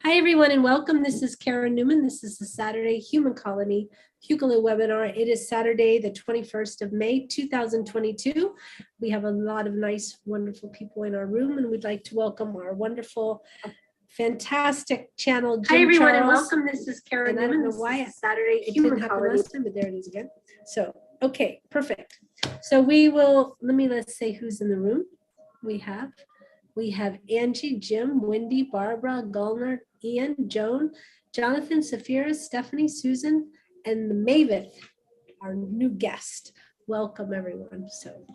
Hi, everyone, and welcome. This is Karen Newman. This is the Saturday Human Colony Hucolo webinar. It is Saturday, the 21st of May, 2022. We have a lot of nice, wonderful people in our room, and we'd like to welcome our wonderful, fantastic channel, Jim. Hi, everyone, and welcome. This is Karen Newman. I don't know why it's Saturday Human Colony last time, but there it is again. So, okay, perfect. So let's say who's in the room. We have Angie, Jim, Wendy, Barbara, Gulner, Ian, Joan, Jonathan, Safira, Stephanie, Susan, and the Maven, our new guest. Welcome, everyone. So,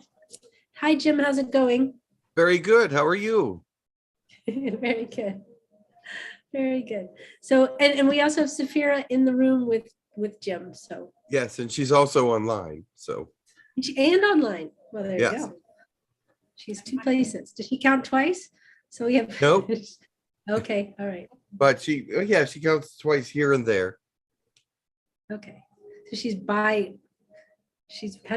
hi, Jim. How's it going? Very good. How are you? Very good. Very good. So, and we also have Safira in the room with Jim. So yes, and she's also online. So and online. Well, there you go. She's two places. Does she count twice? So we have nope. Okay, all right. But she counts twice here and there. Okay. So she's how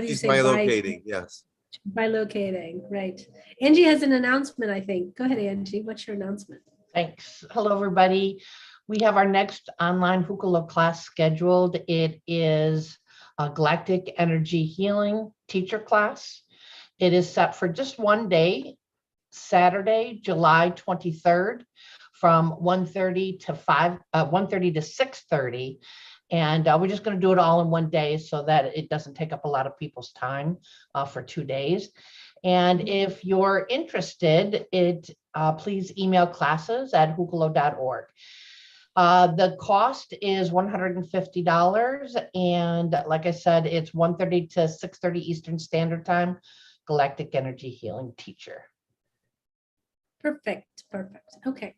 do you say bilocating, yes. Bilocating, right. Angie has an announcement, I think. Go ahead, Angie. What's your announcement? Thanks. Hello, everybody. We have our next online Hucolo class scheduled. It is a Galactic Energy Healing teacher class. It is set for just one day, Saturday, July 23rd, from 1:30 to 6:30. And we're just going to do it all in one day so that it doesn't take up a lot of people's time for 2 days. And if you're interested, please email classes@hucolo.org. The cost is $150. And like I said, it's 1:30 to 6:30 Eastern Standard Time, Galactic Energy Healing teacher. Perfect. Okay.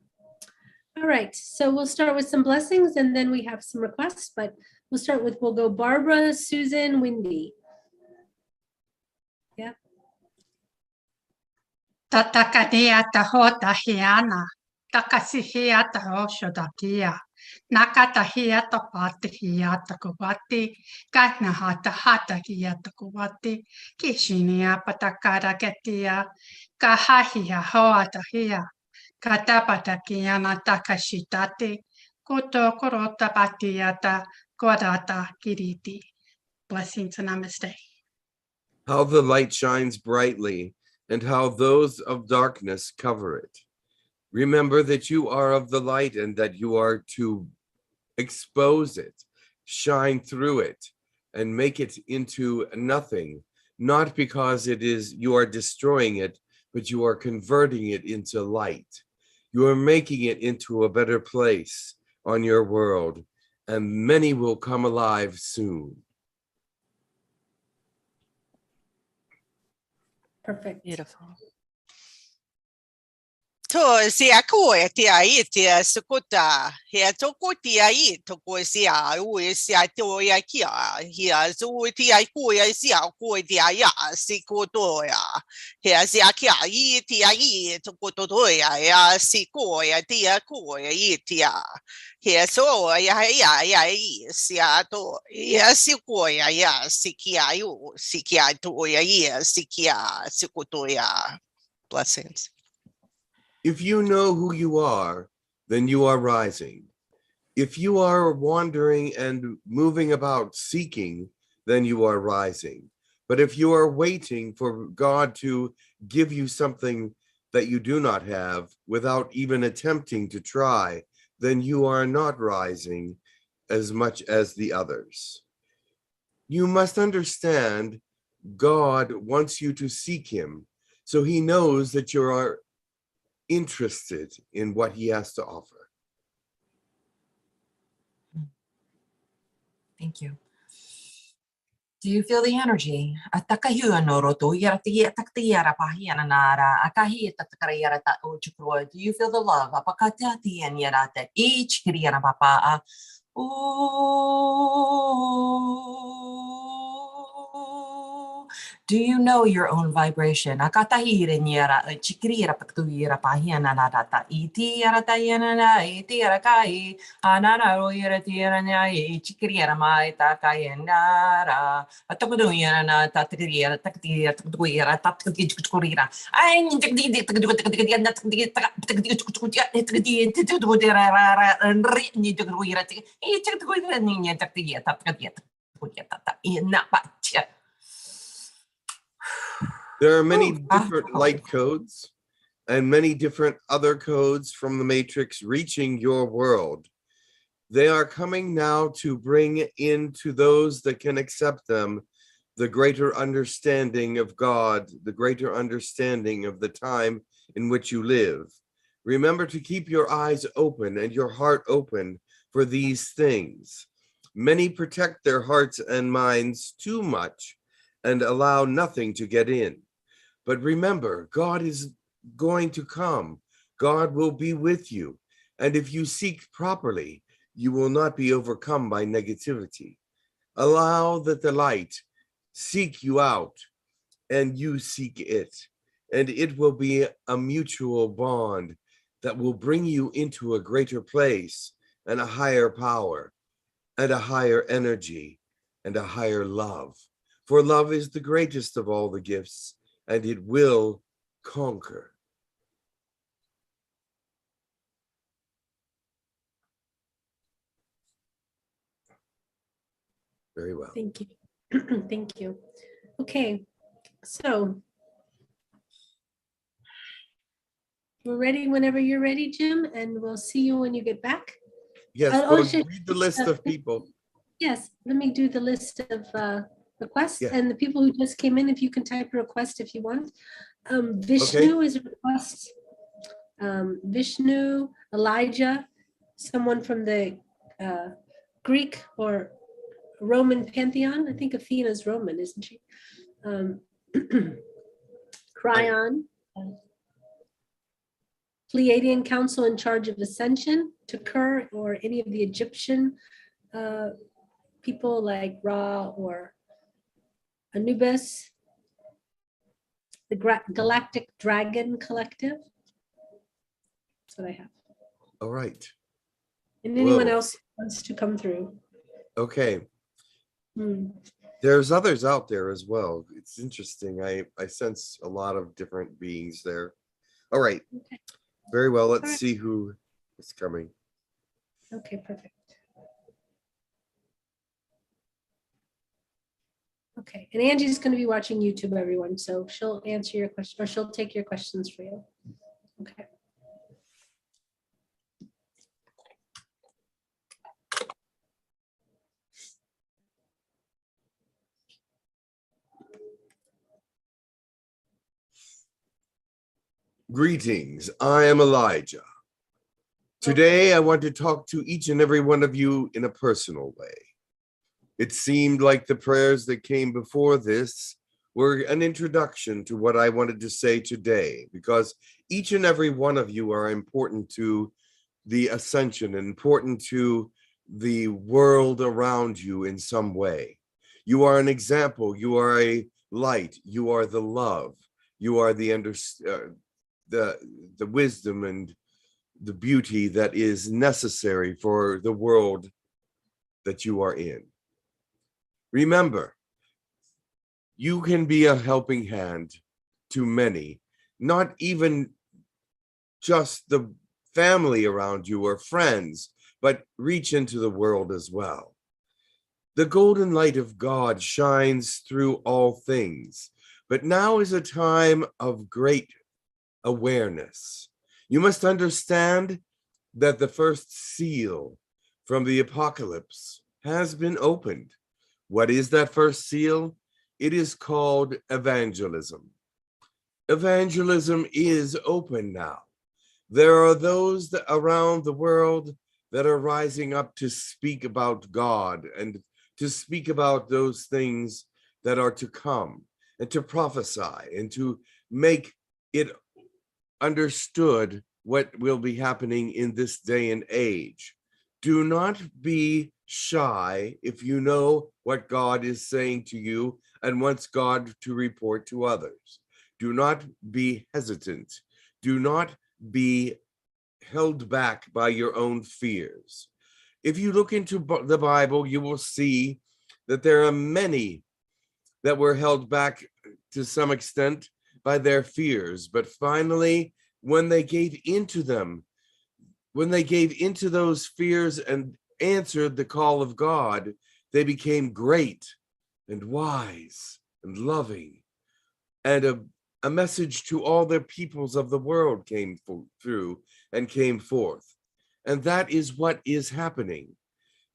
All right. So we'll start with some blessings and then we have some requests, but we'll go Barbara, Susan, Wendy. Yeah. Tatakadia tahota hiana, takasihia tahoshodakia, nakatahia tapati hiata kubati, katnahata hata hiata kubati, kishinia patakara ketia, kahahia hoatahia, katapatakiana takashitati, koto korota patiata, kodata kiriti. Blessings and namaste. How the light shines brightly, and how those of darkness cover it. Remember that you are of the light and that you are to expose it, shine through it, and make it into nothing, not because you are destroying it, but you are converting it into light. You are making it into a better place on your world, and many will come alive soon. Perfect. Beautiful. To sia ko e te ai te sukuta he toko te ai toko sia u sia to ia kia hia so te ai ko ia sia ko te ai si ko to ia he sia kia I te ai toko to ia si ko ia te ko ia te he so ia sia to ia si ko ia si kia u si kia to ia si kia si ko to ia. Blessings. If you know who you are, then you are rising. If you are wandering and moving about seeking, then you are rising. But if you are waiting for God to give you something that you do not have without even attempting to try, then you are not rising as much as the others. You must understand God wants you to seek him, so he knows that you are interested in what he has to offer. Thank you. Do you feel the energy? Do you feel the love? Do you know your own vibration? Akatahire niara, chikira patuira pahiana nata, iti aratayana, iti arakai, anana roira tirana, chikira mai takayanara, atakuduana, tatia, taktia, tuira, tatkura. I need to get the There are many Ooh, different light codes and many different other codes from the Matrix reaching your world. They are coming now to bring into those that can accept them the greater understanding of God, the greater understanding of the time in which you live. Remember to keep your eyes open and your heart open for these things. Many protect their hearts and minds too much and allow nothing to get in. But remember, God is going to come. God will be with you. And if you seek properly, you will not be overcome by negativity. Allow that the light seek you out and you seek it. And it will be a mutual bond that will bring you into a greater place and a higher power and a higher energy and a higher love. For love is the greatest of all the gifts, and it will conquer. Very well. Thank you. Thank you. Okay, so we're ready whenever you're ready, Jim, and we'll see you when you get back. Yes, Oh, well, should- read the list of people. Yes, let me do the list of requests, Yeah. and the people who just came in, if you can type a request if you want. Vishnu is a request. Vishnu, Elijah, someone from the Greek or Roman pantheon. I think Athena's Roman, isn't she? Cryon, Pleiadian Council in charge of Ascension, Tukur, or any of the Egyptian people like Ra or Anubis, the Galactic Dragon Collective. That's what I have. All right. And anyone Whoa. else wants to come through. Okay. Hmm. There's others out there as well. It's interesting. I sense a lot of different beings there. All right. Okay. Very well. Let's All right. see who is coming. Okay, perfect. Okay, and Angie's going to be watching YouTube, everyone, so she'll answer your question, or she'll take your questions for you. Okay. Greetings. I am Elijah. Today, I want to talk to each and every one of you in a personal way. It seemed like the prayers that came before this were an introduction to what I wanted to say today, because each and every one of you are important to the ascension, important to the world around you in some way. You are an example. You are a light. You are the love. You are the wisdom and the beauty that is necessary for the world that you are in. Remember, you can be a helping hand to many, not even just the family around you or friends, but reach into the world as well. The golden light of God shines through all things, but now is a time of great awareness. You must understand that the first seal from the apocalypse has been opened. What is that first seal? It is called evangelism. Evangelism is open now. There are those that around the world that are rising up to speak about God and to speak about those things that are to come and to prophesy and to make it understood what will be happening in this day and age. Do not be shy if you know what God is saying to you and wants God to report to others. Do not be hesitant. Do not be held back by your own fears. If you look into the Bible, you will see that there are many that were held back to some extent by their fears, but finally, when they gave into them, when they gave into those fears and answered the call of God, they became great and wise and loving. And a message to all the peoples of the world came through and came forth. And that is what is happening.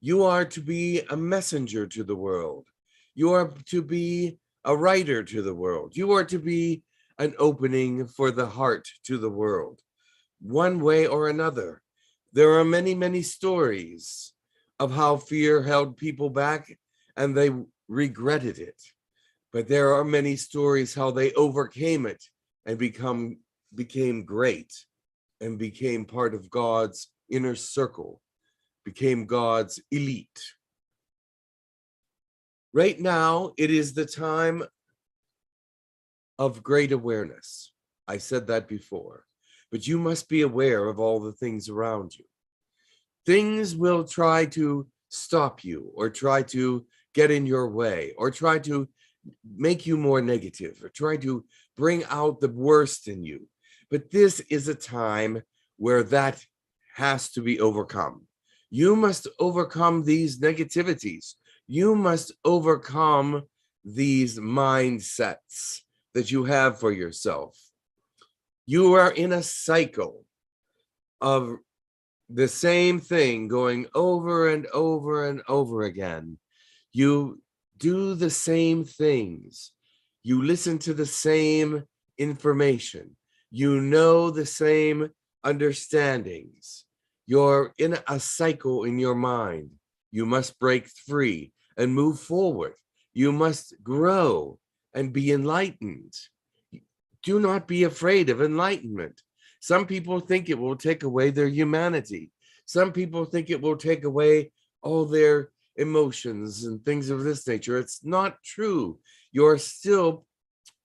You are to be a messenger to the world. You are to be a writer to the world. You are to be an opening for the heart to the world, one way or another. There are many, many stories of how fear held people back and they regretted it. But there are many stories how they overcame it and became great and became part of God's inner circle, became God's elite. Right now, it is the time of great awareness. I said that before, but you must be aware of all the things around you. Things will try to stop you or try to get in your way or try to make you more negative or try to bring out the worst in you. But this is a time where that has to be overcome. You must overcome these negativities. You must overcome these mindsets that you have for yourself. You are in a cycle of the same thing going over and over and over again. You do the same things. You listen to the same information. You know the same understandings. You're in a cycle in your mind. You must break free and move forward. You must grow and be enlightened. Do not be afraid of enlightenment. Some people think it will take away their humanity. Some people think it will take away all their emotions and things of this nature. It's not true. You're still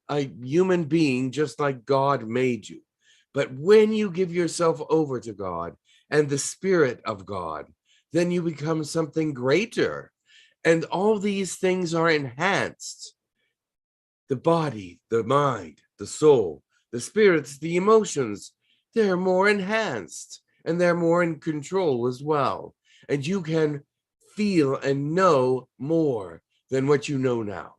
a human being just like God made you. But when you give yourself over to God and the Spirit of God, then you become something greater. And all these things are enhanced. The body, the mind, the soul, the spirits, the emotions, they're more enhanced and they're more in control as well. And you can feel and know more than what you know now.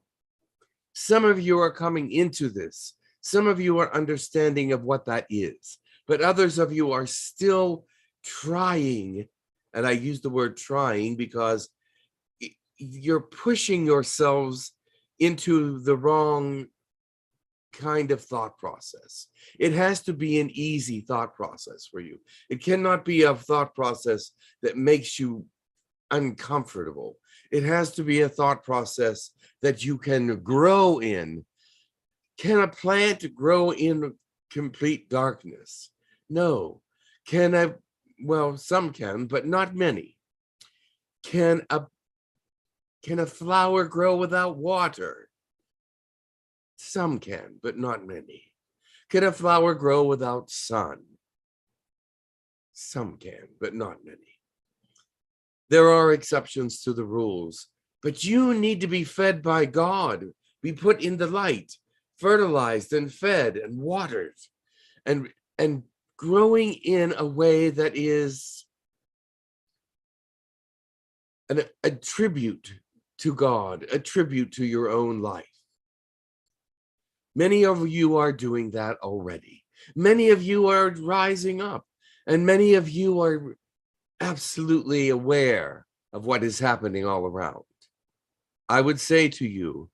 Some of you are coming into this. Some of you are understanding of what that is, but others of you are still trying. And I use the word trying because you're pushing yourselves into the wrong kind of thought process. It has to be an easy thought process for you. It cannot be a thought process that makes you uncomfortable. It has to be a thought process that you can grow in. Can a plant grow in complete darkness? No. Well, some can, but not many. Can a flower grow without water? Some can, but not many. Can a flower grow without sun? Some can, but not many. There are exceptions to the rules, but you need to be fed by God, be put in the light, fertilized and fed and watered, and growing in a way that is a tribute to God, a tribute to your own life. Many of you are doing that already. Many of you are rising up, and many of you are absolutely aware of what is happening all around. I would say to you,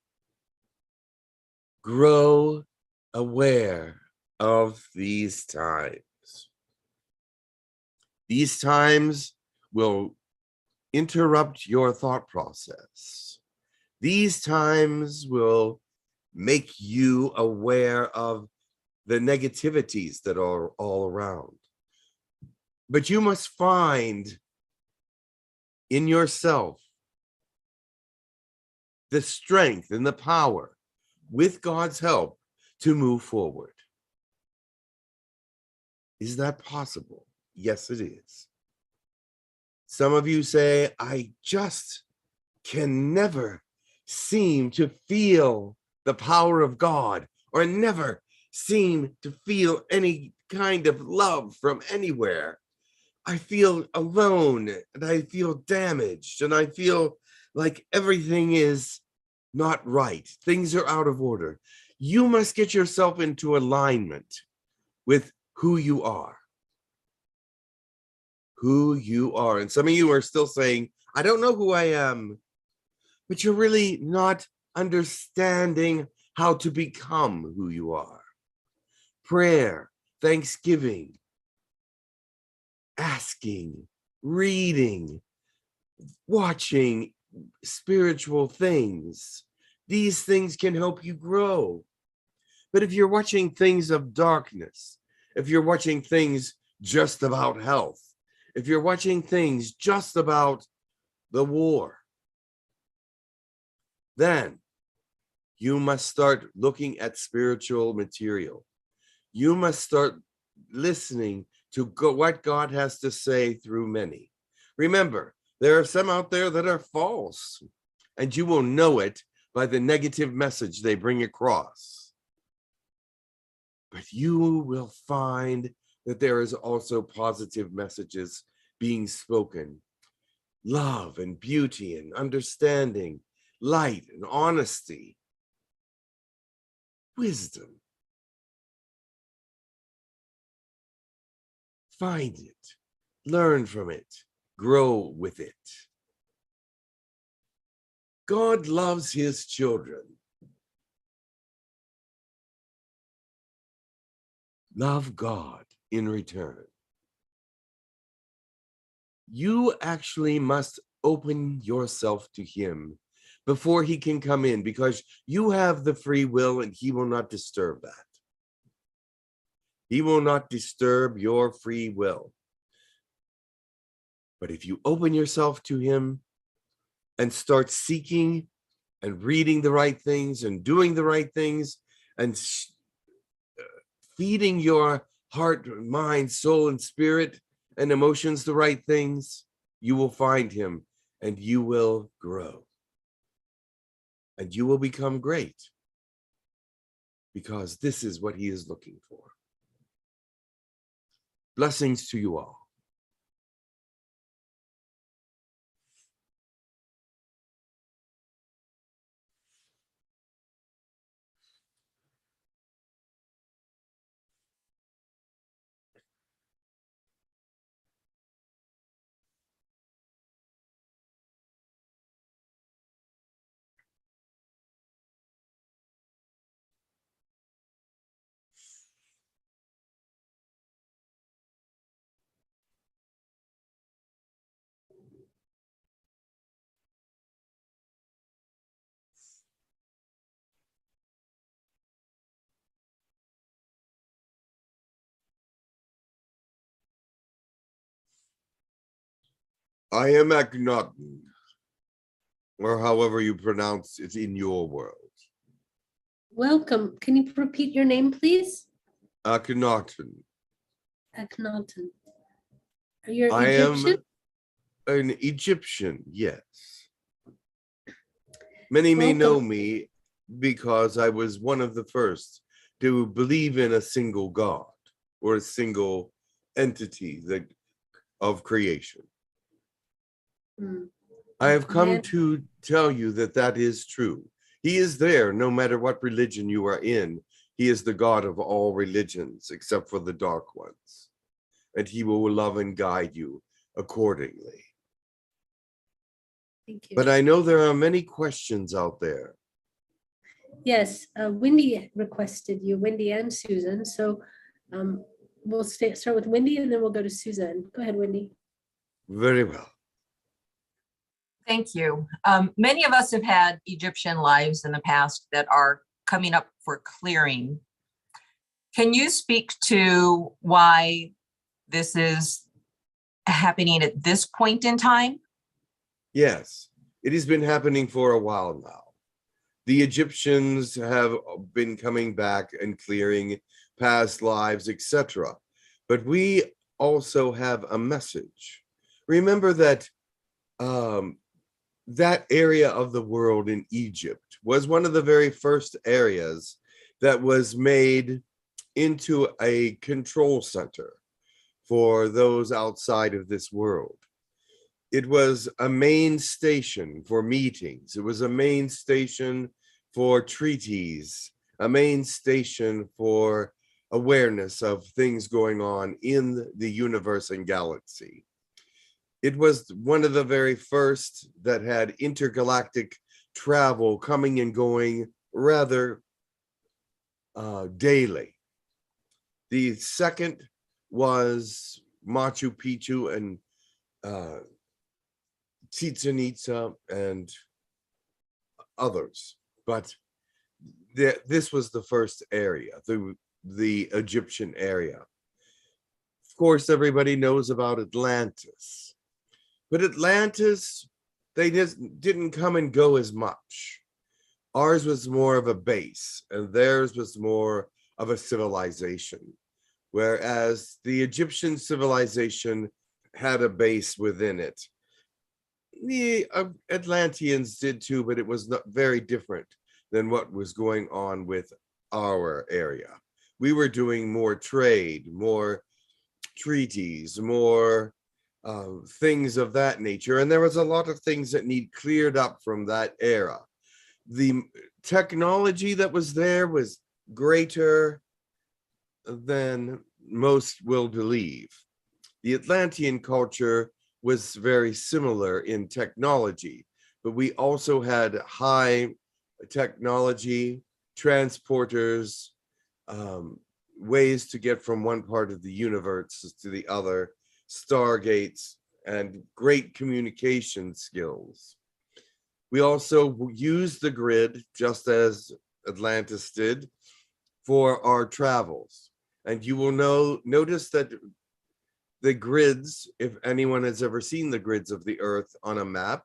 grow aware of these times. These times will interrupt your thought process. These times will make you aware of the negativities that are all around. But you must find in yourself the strength and the power, with God's help, to move forward. Is that possible? Yes, it is. Some of you say, I just can never seem to feel the power of God, or never seem to feel any kind of love from anywhere. I feel alone, and I feel damaged, and I feel like everything is not right. Things are out of order. You must get yourself into alignment with who you are. Who you are. And some of you are still saying, I don't know who I am, but you're really not understanding how to become who you are. Prayer, thanksgiving, asking, reading, watching spiritual things. These things can help you grow. But if you're watching things of darkness, if you're watching things just about health, if you're watching things just about the war, then you must start looking at spiritual material. You must start listening to what God has to say through many. Remember, there are some out there that are false, and you will know it by the negative message they bring across. But you will find that there is also positive messages being spoken. Love and beauty and understanding, light and honesty, wisdom. Find it, learn from it, grow with it. God loves his children. Love God in return. You actually must open yourself to him before he can come in, because you have the free will and he will not disturb that. He will not disturb your free will. But if you open yourself to him and start seeking and reading the right things and doing the right things and feeding your heart, mind, soul, and spirit and emotions the right things, you will find him and you will grow. And you will become great, because this is what he is looking for. Blessings to you all. I am Akhenaten, or however you pronounce it in your world. Welcome. Can you repeat your name, please? Akhenaten. Akhenaten. Are you I Egyptian? am an Egyptian, yes. Many may Welcome. know me because I was one of the first to believe in a single God or a single entity of creation. I have come to tell you that that is true. He is there no matter what religion you are in. He is the God of all religions except for the dark ones. And he will love and guide you accordingly. Thank you. But I know there are many questions out there. Yes, Wendy requested you, Wendy and Susan. So we'll start with Wendy and then we'll go to Susan. Go ahead, Wendy. Very well. Thank you. Many of us have had Egyptian lives in the past that are coming up for clearing. Can you speak to why this is happening at this point in time? Yes, it has been happening for a while now. The Egyptians have been coming back and clearing past lives, etc. But we also have a message. Remember that that area of the world in Egypt was one of the very first areas that was made into a control center for those outside of this world. It was a main station for meetings. It was a main station for treaties, a main station for awareness of things going on in the universe and galaxy. It was one of the very first that had intergalactic travel coming and going rather daily. The second was Machu Picchu and Chichen Itza and others, but this was the first area, the Egyptian area. Of course, everybody knows about Atlantis, but Atlantis, they just didn't come and go as much. Ours was more of a base, and theirs was more of a civilization, whereas the Egyptian civilization had a base within it. The Atlanteans did too, but it was not very different than what was going on with our area. We were doing more trade, more treaties, more things of that nature. And there was a lot of things that need cleared up from that era. The technology that was there was greater than most will believe. The Atlantean culture was very similar in technology, but we also had high technology, transporters, ways to get from one part of the universe to the other, stargates, and great communication skills. We also used the grid, just as Atlantis did, for our travels. And you will notice that the grids, if anyone has ever seen the grids of the Earth on a map,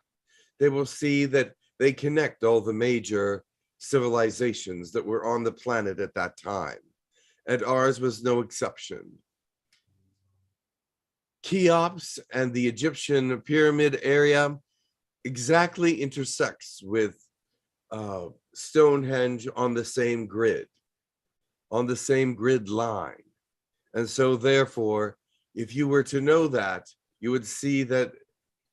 they will see that they connect all the major civilizations that were on the planet at that time. And ours was no exception. Cheops and the Egyptian pyramid area exactly intersects with Stonehenge on the same grid line. And so therefore, if you were to know that, you would see that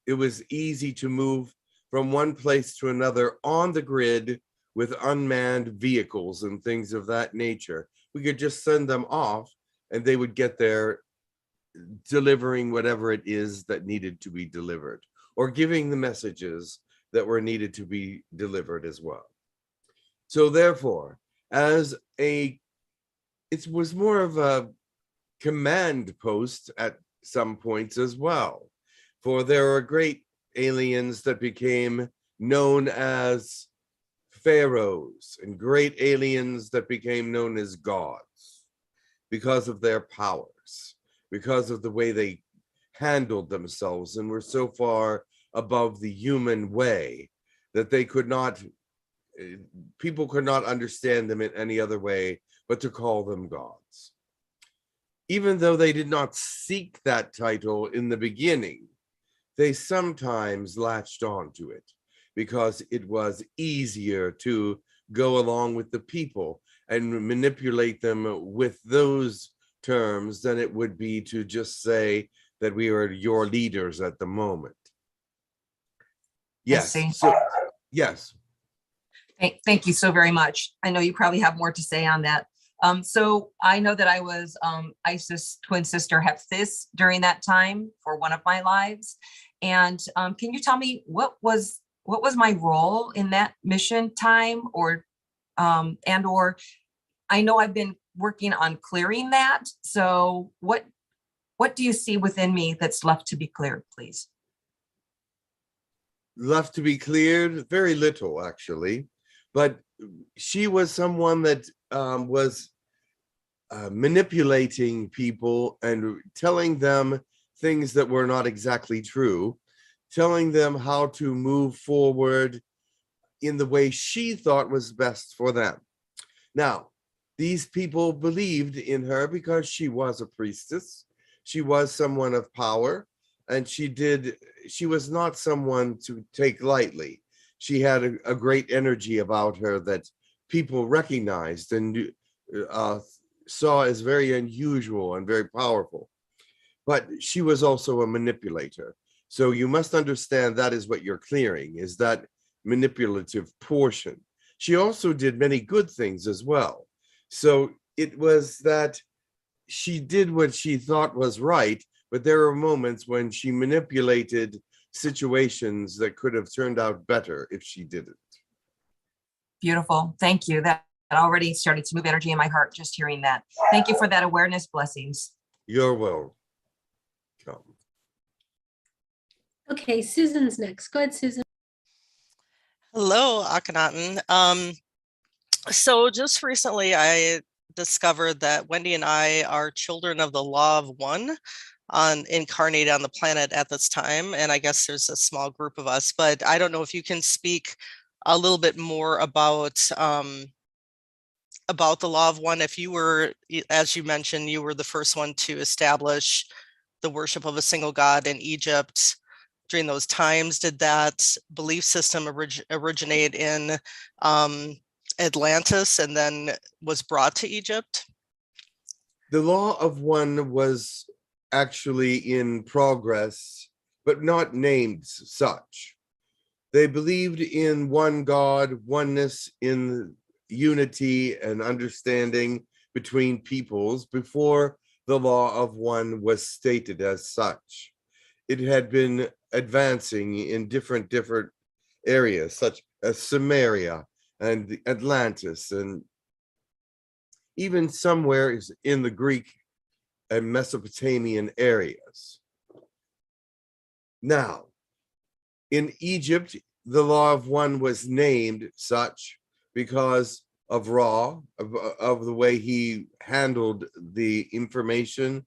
it was easy to move from one place to another on the grid with unmanned vehicles and things of that nature. We could just send them off and they would get there delivering whatever it is that needed to be delivered, or giving the messages that were needed to be delivered as well. So therefore, it was more of a command post at some points as well, for there are great aliens that became known as pharaohs and great aliens that became known as gods because of their powers, because of the way they handled themselves and were so far above the human way that they could not, people could not understand them in any other way but to call them gods. Even though they did not seek that title in the beginning, they sometimes latched on to it because it was easier to go along with the people and manipulate them with those terms than it would be to just say that we are your leaders at the moment. Yes. So, yes. Thank you so very much. I know you probably have more to say on that. So I know that I was Isis twin sister Hephaestus during that time for one of my lives. And can you tell me what was my role in that mission time, or I know I've been working on clearing that. So what do you see within me that's left to be cleared, please? Left to be cleared? Very little, actually. But she was someone that was manipulating people and telling them things that were not exactly true, telling them how to move forward in the way she thought was best for them. Now, these people believed in her because she was a priestess. She was someone of power, and she was not someone to take lightly. She had a great energy about her that people recognized and saw as very unusual and very powerful. But she was also a manipulator. So you must understand that is what you're clearing, is that manipulative portion. She also did many good things as well. So it was that she did what she thought was right, but there were moments when she manipulated situations that could have turned out better if she didn't. Beautiful. Thank you. That already started to move energy in my heart just hearing that. Thank you for that awareness. Blessings. You're welcome. Okay, Susan's next. Go ahead, Susan. Hello, Akhenaten. So just recently I discovered that Wendy and I are children of the law of one, incarnated on the planet at this time. And I guess there's a small group of us, but I don't know if you can speak a little bit more about the law of one. If you were, as you mentioned, you were the first one to establish the worship of a single God in Egypt during those times. Did that belief system originate in Atlantis and then was brought to Egypt? The law of one was actually in progress, but not named such. They believed in one God, oneness in unity and understanding between peoples before the law of one was stated as such. It had been advancing in different areas, such as Samaria and Atlantis, and even somewhere in the Greek and Mesopotamian areas. Now, in Egypt, the law of one was named such because of Ra, of the way he handled the information,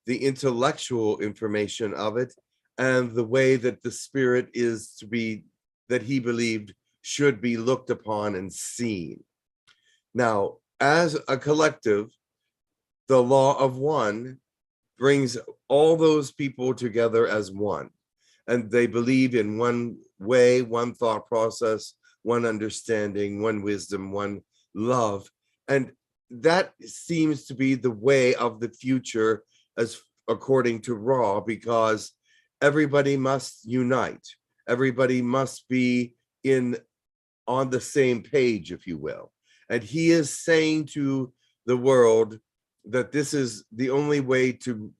the intellectual information of it, and the way that the spirit is to be, that he believed should be looked upon and seen. Now, as a collective, the law of one brings all those people together as one. And they believe in one way, one thought process, one understanding, one wisdom, one love. And that seems to be the way of the future, as according to Ra, because everybody must unite. Everybody must be on the same page, if you will. And he is saying to the world that this is the only way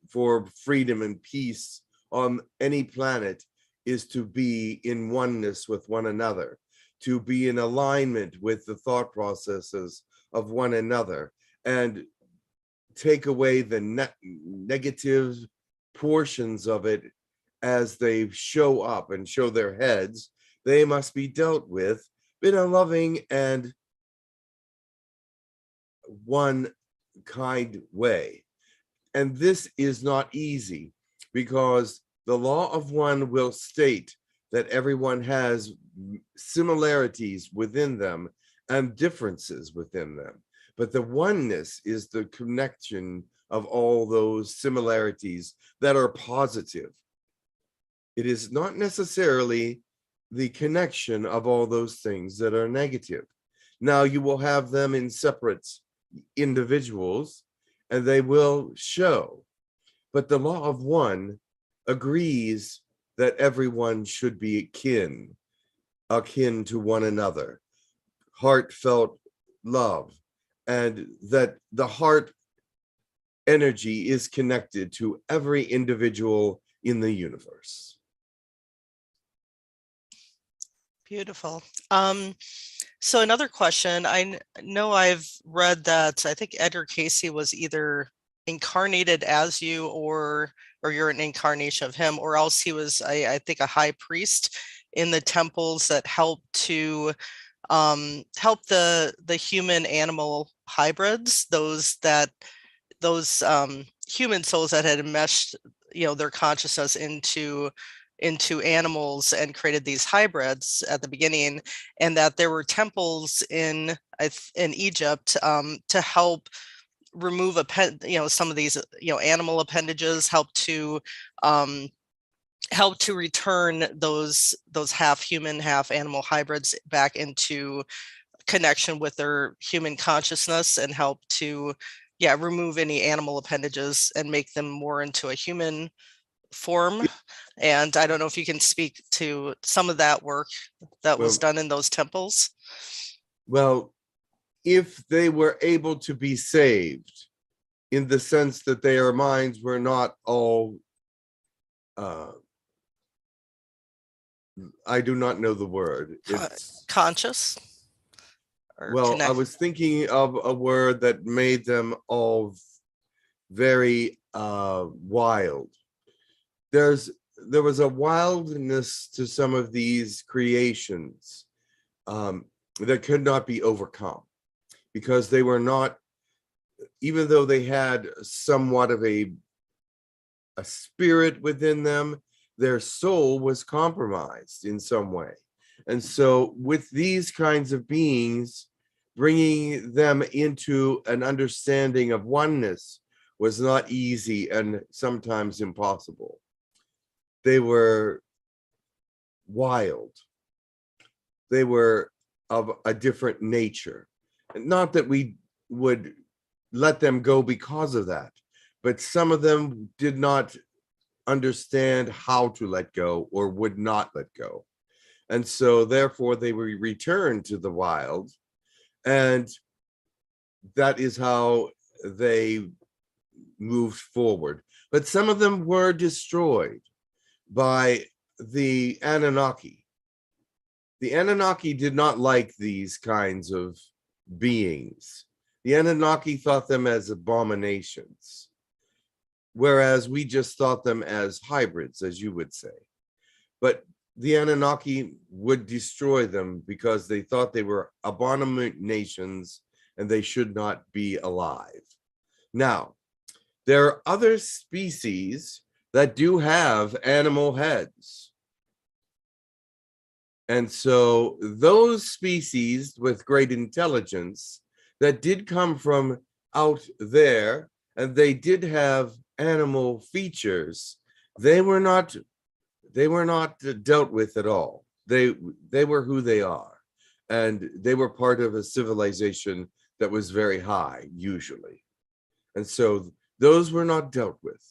for freedom and peace on any planet, is to be in oneness with one another, to be in alignment with the thought processes of one another, and take away the negative portions of it as they show up and show their heads. They must be dealt with in a loving and one kind way. And this is not easy, because the law of one will state that everyone has similarities within them and differences within them. But the oneness is the connection of all those similarities that are positive. It is not necessarily the connection of all those things that are negative. Now, you will have them in separate individuals, and they will show. But the law of one agrees that everyone should be akin to one another, heartfelt love, and that the heart energy is connected to every individual in the universe. Beautiful. So another question, I know I've read that I think Edgar Casey was either incarnated as you, or you're an incarnation of him, or else he was, I think, a high priest in the temples that helped to help the human animal hybrids, those human souls that had enmeshed, their consciousness into into animals and created these hybrids at the beginning, and that there were temples in Egypt to help remove some of these animal appendages, help to return those half human, half animal hybrids back into connection with their human consciousness, and help to remove any animal appendages and make them more into a human form. And I don't know if you can speak to some of that work that was done in those temples. Well, if they were able to be saved, in the sense that their minds were not all, I do not know the word. It's conscious. Well, I was thinking of a word that made them all very wild. There was a wildness to some of these creations that could not be overcome, because they were not, even though they had somewhat of a spirit within them, their soul was compromised in some way. And so with these kinds of beings, bringing them into an understanding of oneness was not easy and sometimes impossible. They were wild. They were of a different nature. Not that we would let them go because of that, but some of them did not understand how to let go or would not let go. And so therefore they were returned to the wild, and that is how they moved forward. But some of them were destroyed by the Anunnaki. The Anunnaki did not like these kinds of beings. The Anunnaki thought them as abominations, whereas we just thought them as hybrids, as you would say. But the Anunnaki would destroy them because they thought they were abominations and they should not be alive. Now, there are other species that do have animal heads. And so those species with great intelligence that did come from out there, and they did have animal features, they were not dealt with at all. They were who they are, and they were part of a civilization that was very high usually. And so those were not dealt with.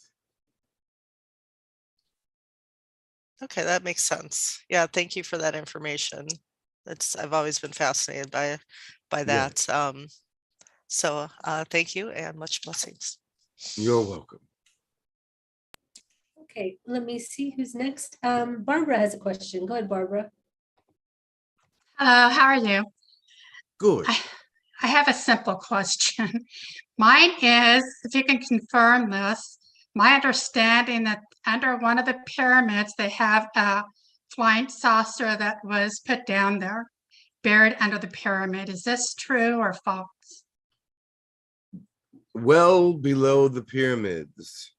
Okay, that makes sense. Yeah, thank you for that information. I've always been fascinated by that. So thank you and much blessings. You're welcome. Okay, let me see who's next. Barbara has a question. Go ahead, Barbara. Hello, how are you? Good. I have a simple question. Mine is, if you can confirm this, my understanding that under one of the pyramids, they have a flying saucer that was put down there, buried under the pyramid. Is this true or false? Well below the pyramids,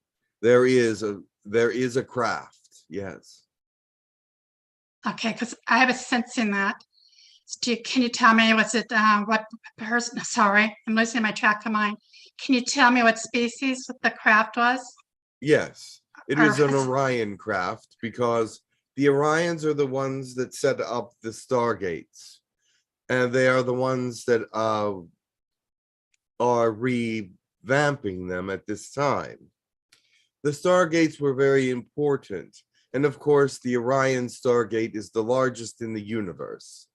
there is a craft. Yes. Okay, because I have a sense in that. Can you tell me, was it what person? Sorry, I'm losing my track of mind. Can you tell me what species the craft was? Yes, it was an Orion craft, because the Orions are the ones that set up the stargates, and they are the ones that are revamping them at this time. The stargates were very important, and of course the Orion stargate is the largest in the universe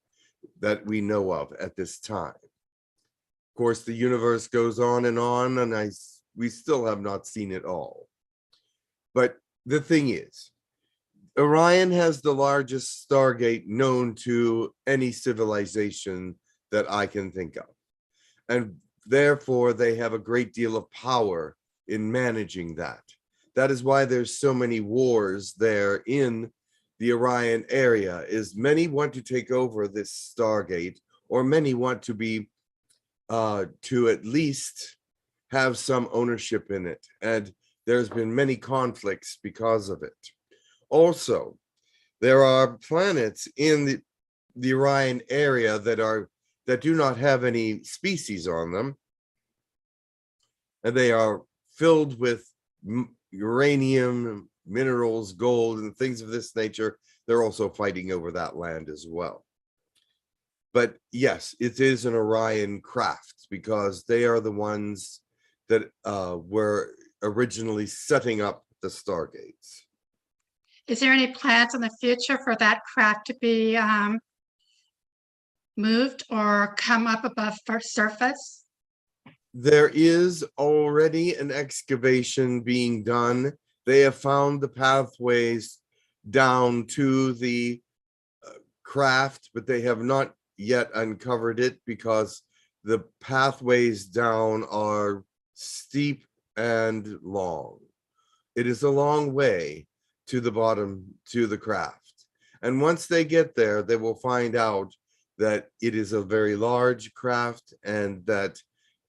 that we know of at this time. Of course, the universe goes on, and we still have not seen it all. But the thing is, Orion has the largest stargate known to any civilization that I can think of. And therefore, they have a great deal of power in managing that. That is why there's so many wars there in the Orion area, is many want to take over this stargate, or many want to be to at least have some ownership in it. And there's been many conflicts because of it. Also, There are planets in the Orion area that do not have any species on them, and they are filled with uranium, minerals, gold, and things of this nature. They're also fighting over that land as well. But yes, it is an Orion craft because they are the ones that were originally setting up the stargates. Is there any plans in the future for that craft to be moved or come up above surface? There is already an excavation being done. They have found the pathways down to the craft, but they have not yet uncovered it because the pathways down are steep and long. It is a long way to the bottom, to the craft. And once they get there, they will find out that it is a very large craft and that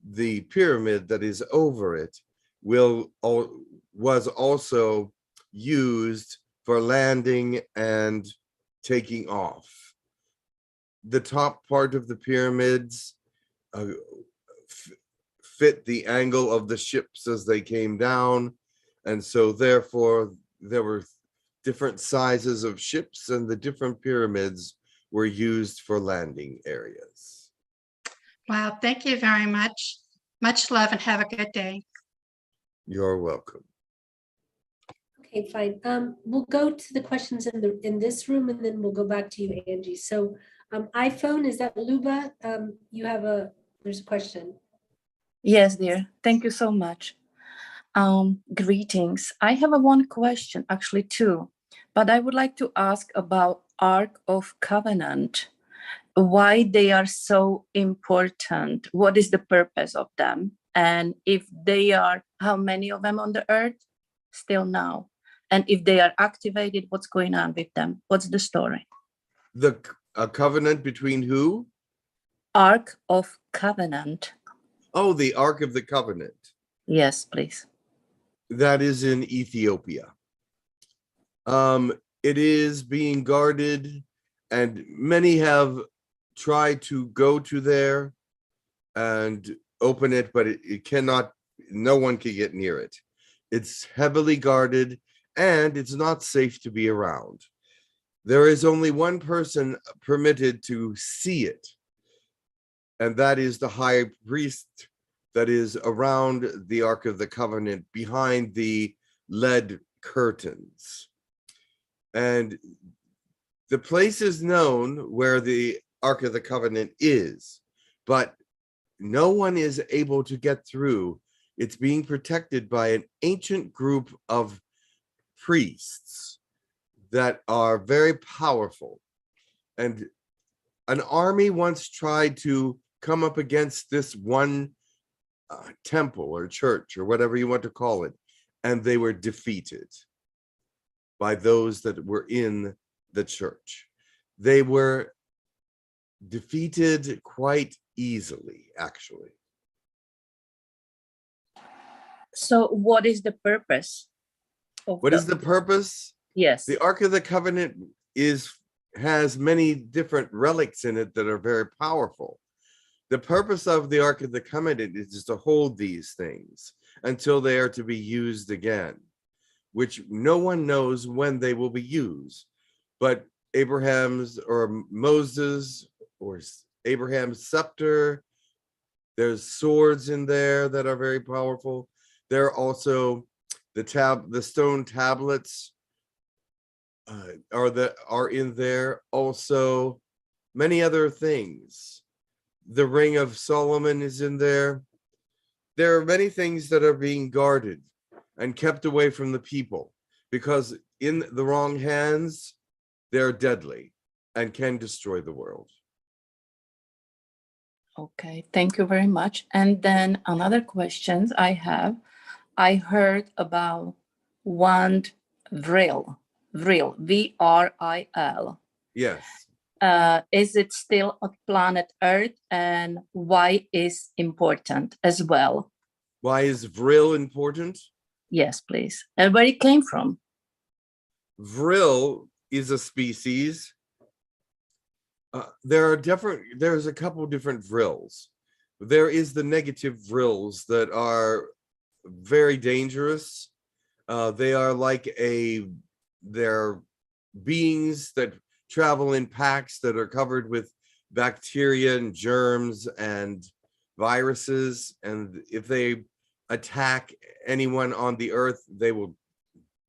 the pyramid that is over it was also used for landing and taking off. The top part of the pyramids fit the angle of the ships as they came down, and so therefore there were different sizes of ships, and the different pyramids were used for landing areas. Wow, thank you very much. Much love and have a good day. You're welcome. Okay, fine. We'll go to the questions in this room, and then we'll go back to you, Angie. So iPhone, is that Luba? There's a question. Yes, dear. Thank you so much. Greetings. I have one question, actually two, but I would like to ask about Ark of Covenant. Why they are so important? What is the purpose of them? And if they are, how many of them on the earth still now? And if they are activated, what's going on with them? What's the story? A covenant between who? Ark of Covenant. Oh, the Ark of the Covenant. Yes, please. That is in Ethiopia. It is being guarded, and many have tried to go to there and open it, but it cannot, no one can get near it. It's heavily guarded, and it's not safe to be around. There is only one person permitted to see it, and that is the high priest that is around the Ark of the Covenant behind the lead curtains. And the place is known where the Ark of the Covenant is, but no one is able to get through. It's being protected by an ancient group of priests that are very powerful. And an army once tried to come up against this one temple or church or whatever you want to call it, and they were defeated by those that were in the church. They were defeated quite easily, actually. So what is the purpose of What is the purpose? Yes. The Ark of the Covenant has many different relics in it that are very powerful. The purpose of the Ark of the Covenant is just to hold these things until they are to be used again, which no one knows when they will be used. But Abraham's or Moses or Abraham's scepter, there's swords in there that are very powerful. There are also the stone tablets are in there. Also, many other things. The Ring of Solomon is in there. There are many things that are being guarded and kept away from the people because in the wrong hands, they're deadly and can destroy the world. Okay, thank you very much. And then another questions I have, I heard about one Vril, V-R-I-L. Yes. Is it still on planet Earth, and why is important as well? Why is Vril important? Yes, please. And where it came from? Vril is a species. There's a couple different vrills. There is the negative vrills that are very dangerous. They are like they're beings that travel in packs that are covered with bacteria and germs and viruses. And if they attack anyone on the earth, they will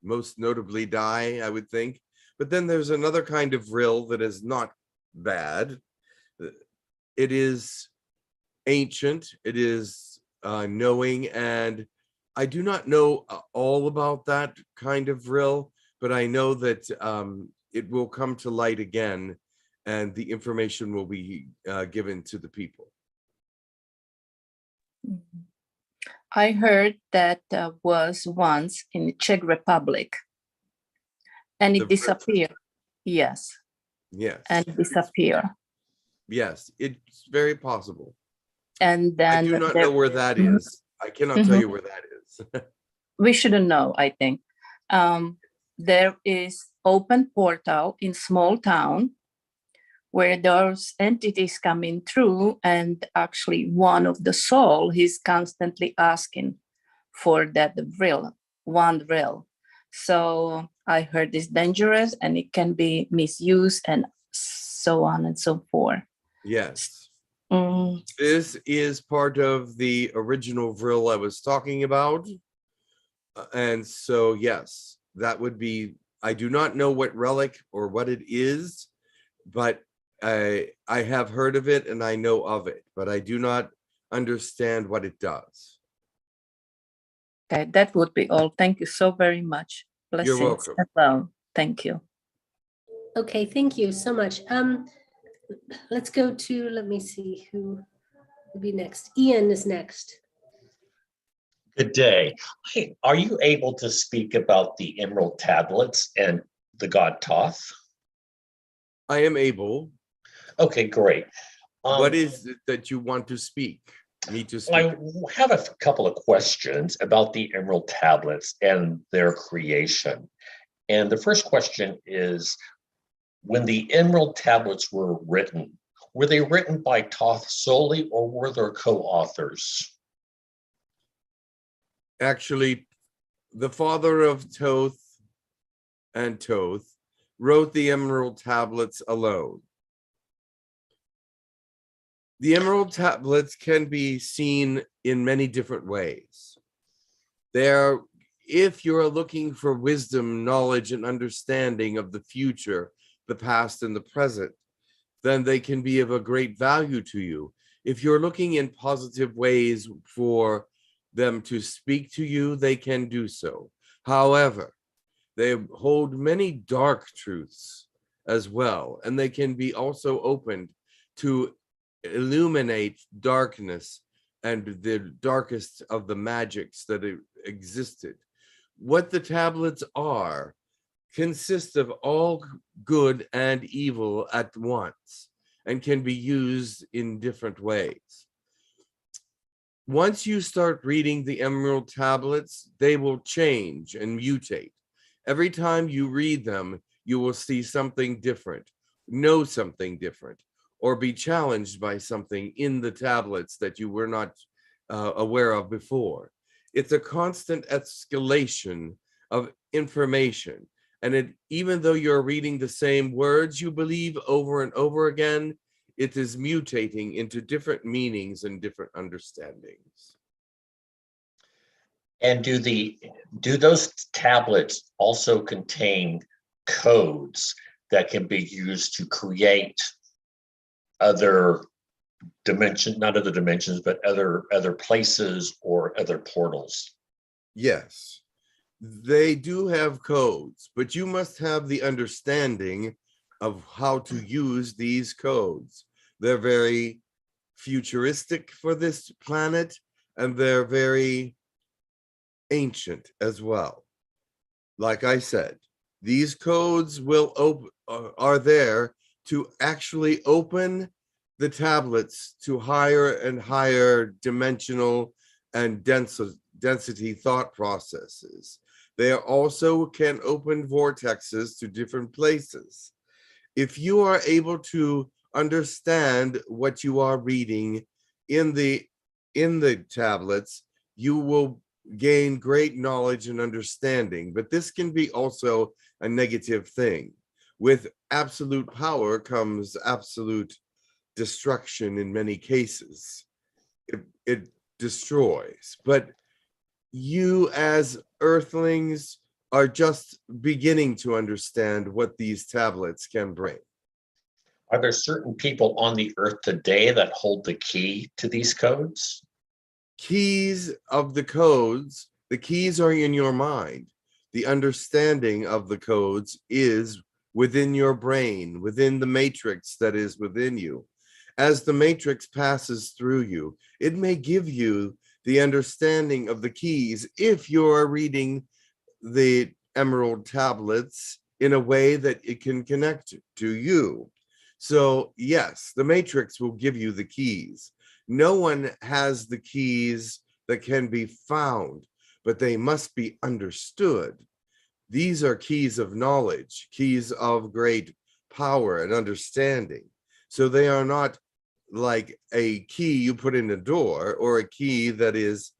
most notably die, I would think. But then there's another kind of vril that is not bad. It is ancient, it is knowing, and I do not know all about that kind of vril, but I know that it will come to light again, and the information will be given to the people. I heard that was once in the Czech Republic, and it disappeared. Yes. Yes. And disappear. Yes, it's very possible. And then I do not know where that is. I cannot tell you where that is. We shouldn't know, I think. There is open portal in small town where those entities coming through, and actually one of the soul, he's constantly asking for that one vril. So I heard it's dangerous and it can be misused and so on and so forth. Yes. This is part of the original vril I was talking about. And so, yes, that would be, I do not know what relic or what it is, but I have heard of it and I know of it, but I do not understand what it does. Okay, that would be all. Thank you so very much. Blessings. You're welcome. Well, thank you. Okay, thank you so much. Let's go to, let me see who will be next. Ian is next. Good day. Hey, are you able to speak about the emerald tablets and the god Thoth? I am able. Okay, great. What is it that you want to speak? Need to speak? I have a couple of questions about the emerald tablets and their creation. And the first question is, when the emerald tablets were they written by Thoth solely, or were there co-authors? Actually, the father of Thoth and Thoth wrote the emerald tablets alone. The emerald tablets can be seen in many different ways. If you're looking for wisdom, knowledge, and understanding of the future, the past, and the present, then they can be of a great value to you. If you're looking in positive ways for them to speak to you, they can do so. However, they hold many dark truths as well, and they can be also opened to illuminate darkness and the darkest of the magics that existed. What the tablets are consist of all good and evil at once and can be used in different ways. Once you start reading the emerald tablets, they will change and mutate. Every time you read them, you will see something different, know something different, or be challenged by something in the tablets that you were not aware of before. It's a constant escalation of information. And even though you're reading the same words you believe over and over again, it is mutating into different meanings and different understandings. And do those tablets also contain codes that can be used to create other dimensions, not other dimensions, but other places or other portals? Yes, they do have codes, but you must have the understanding of how to use these codes. They're very futuristic for this planet, and they're very ancient as well. Like I said, these codes are there to actually open the tablets to higher and higher dimensional and density thought processes. They also can open vortexes to different places. If you are able to understand what you are reading in the tablets, you will gain great knowledge and understanding. But this can be also a negative thing. With absolute power comes absolute destruction in many cases. It destroys. But you as earthlings are just beginning to understand what these tablets can bring. Are there certain people on the earth today that hold the key to these codes? Keys of the codes, the keys are in your mind. The understanding of the codes is within your brain, within the matrix that is within you. As the matrix passes through you, it may give you the understanding of the keys if you are reading the emerald tablets in a way that it can connect to you. So yes, the matrix will give you the keys. No one has the keys that can be found, but they must be understood. These are keys of knowledge, keys of great power and understanding. So they are not like a key you put in a door or a key that is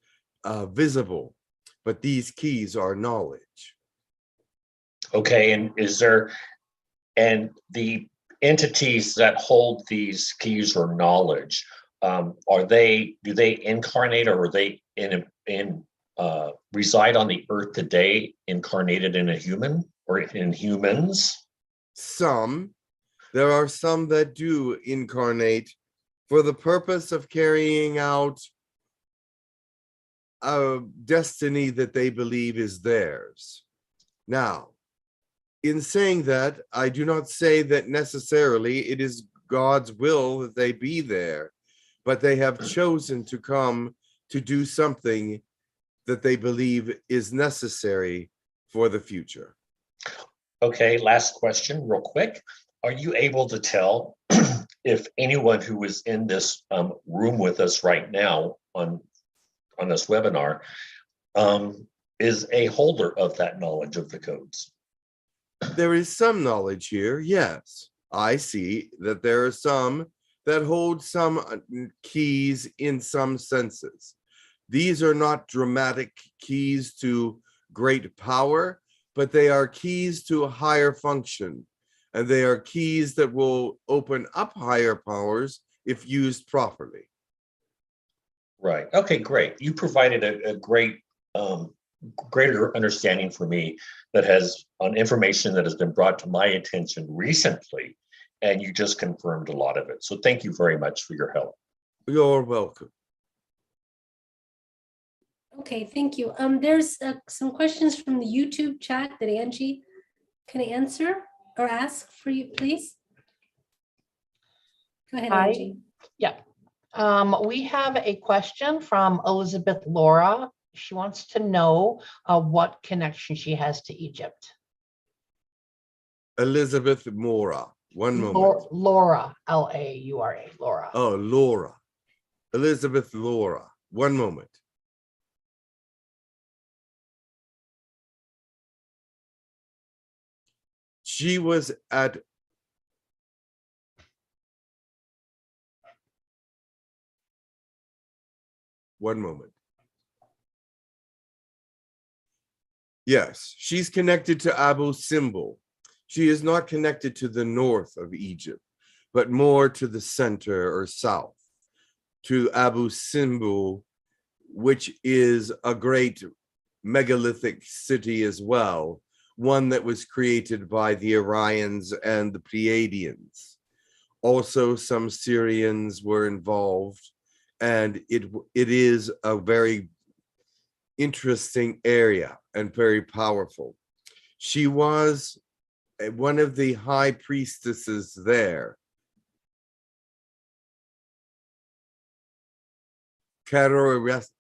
visible, but these keys are knowledge. Okay, and the entities that hold these keys or knowledge, do they incarnate, or are they reside on the earth today, incarnated in a human or in humans? There are some that do incarnate for the purpose of carrying out a destiny that they believe is theirs. Now, in saying that, I do not say that necessarily it is God's will that they be there, but they have chosen to come to do something that they believe is necessary for the future. Okay, last question, real quick. Are you able to tell if anyone who is in this room with us right now on this webinar is a holder of that knowledge of the codes? There is some knowledge here, yes. I see that there are some that hold some keys in some senses. These are not dramatic keys to great power, but they are keys to a higher function. And they are keys that will open up higher powers if used properly. Right. Okay, great. You provided a great, greater understanding for me that has on information that has been brought to my attention recently, and you just confirmed a lot of it. So thank you very much for your help. You're welcome. Okay, thank you. There's some questions from the YouTube chat that Angie can answer or ask for you, please. Go ahead, Angie. Yeah. We have a question from Elizabeth Laura. She wants to know what connection she has to Egypt. Elizabeth Mora. One moment. Laura, L-A-U-R-A, Laura. Oh, Laura. Elizabeth Laura. One moment. She was at one moment. Yes, she's connected to Abu Simbel. She is not connected to the north of Egypt, but more to the center or south, to Abu Simbel, which is a great megalithic city as well, one that was created by the Orions and the Pleiadians. Also, some Syrians were involved, and it is a very interesting area and very powerful. She was one of the high priestesses there. Catarestus.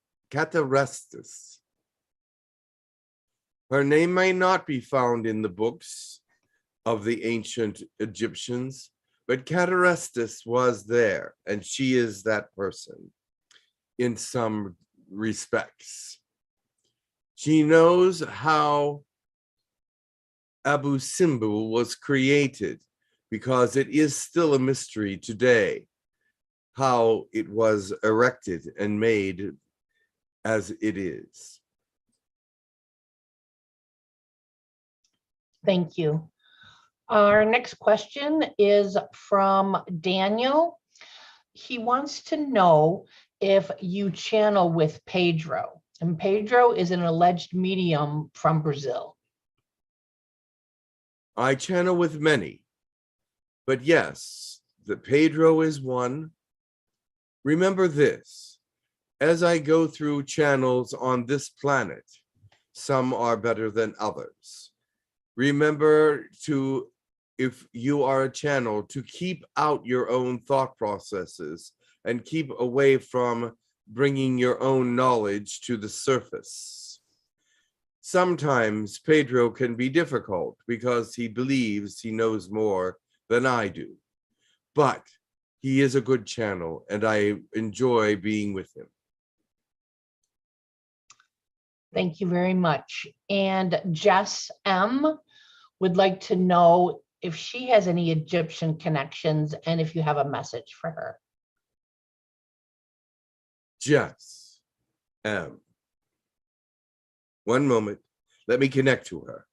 Her name may not be found in the books of the ancient Egyptians, but Catarestus was there, and she is that person in some respects. She knows how Abu Simbel was created, because it is still a mystery today how it was erected and made as it is. Thank you. Our next question is from Daniel. He wants to know if you channel with Pedro. And Pedro is an alleged medium from Brazil. I channel with many, but yes, the Pedro is one. Remember this, as I go through channels on this planet, some are better than others. Remember to, if you are a channel, to keep out your own thought processes and keep away from bringing your own knowledge to the surface. Sometimes Pedro can be difficult because he believes he knows more than I do, but he is a good channel and I enjoy being with him. Thank you very much. And Jess M would like to know if she has any Egyptian connections and if you have a message for her. Jess M. One moment, let me connect to her.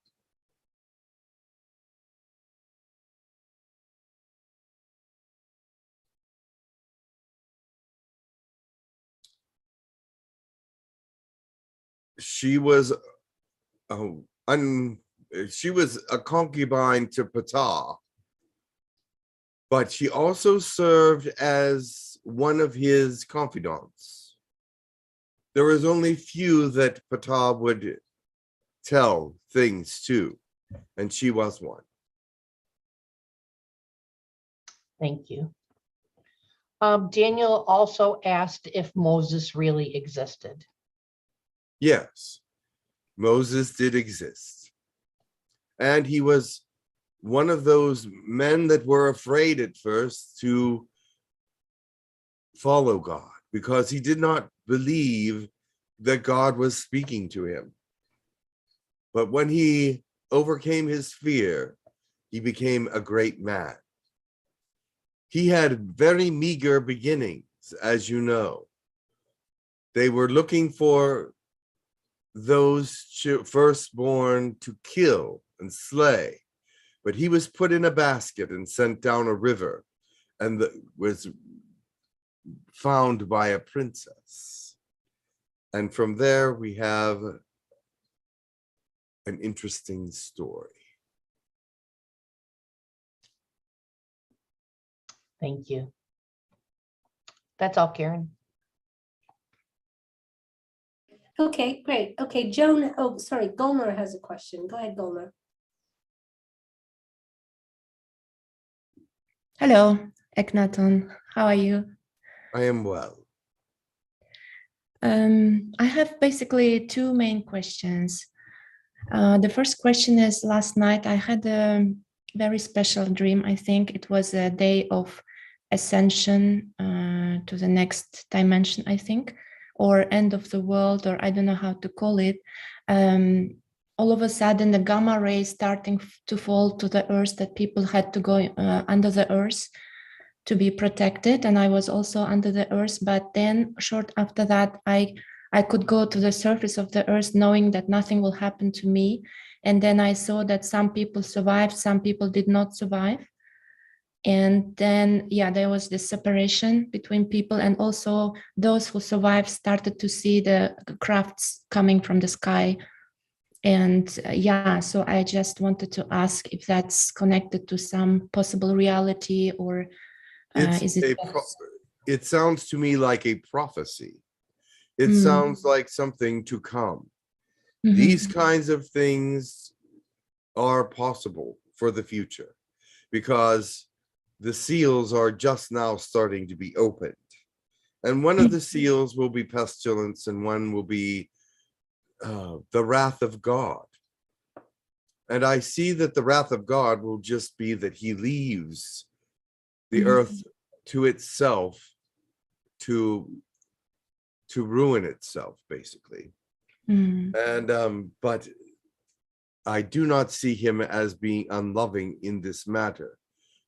She was she was a concubine to Ptah, but she also served as one of his confidants. There was only few that Ptah would tell things to, and she was one. Thank you. Daniel also asked if Moses really existed. Yes, Moses did exist. And he was one of those men that were afraid at first to follow God because he did not believe that God was speaking to him. But when he overcame his fear, he became a great man. He had very meager beginnings, as you know. They were looking for those firstborn to kill and slay, but he was put in a basket and sent down a river and was found by a princess. And from there we have an interesting story. Thank you. That's all, Karen. Okay, great. Okay, Joan, oh, sorry, Golnar has a question. Go ahead, Golnar. Hello, Eknaton. How are you? I am well. I have basically two main questions. The first question is, last night I had a very special dream. I think it was a day of ascension to the next dimension, I think, or end of the world, or I don't know how to call it. All of a sudden, the gamma rays starting to fall to the earth, that people had to go under the earth to be protected, and I was also under the earth. But then short after that, I could go to the surface of the earth knowing that nothing will happen to me. And then I saw that some people survived, some people did not survive. And then, yeah, there was this separation between people, and also those who survived started to see the crafts coming from the sky. And yeah, so I just wanted to ask if that's connected to some possible reality, or is it? It sounds to me like a prophecy. It sounds like something to come. Mm-hmm. These kinds of things are possible for the future because the seals are just now starting to be opened. And one of the seals will be pestilence, and one will be the wrath of God. And I see that the wrath of God will just be that he leaves the earth to itself to ruin itself, basically. And but I do not see him as being unloving in this matter.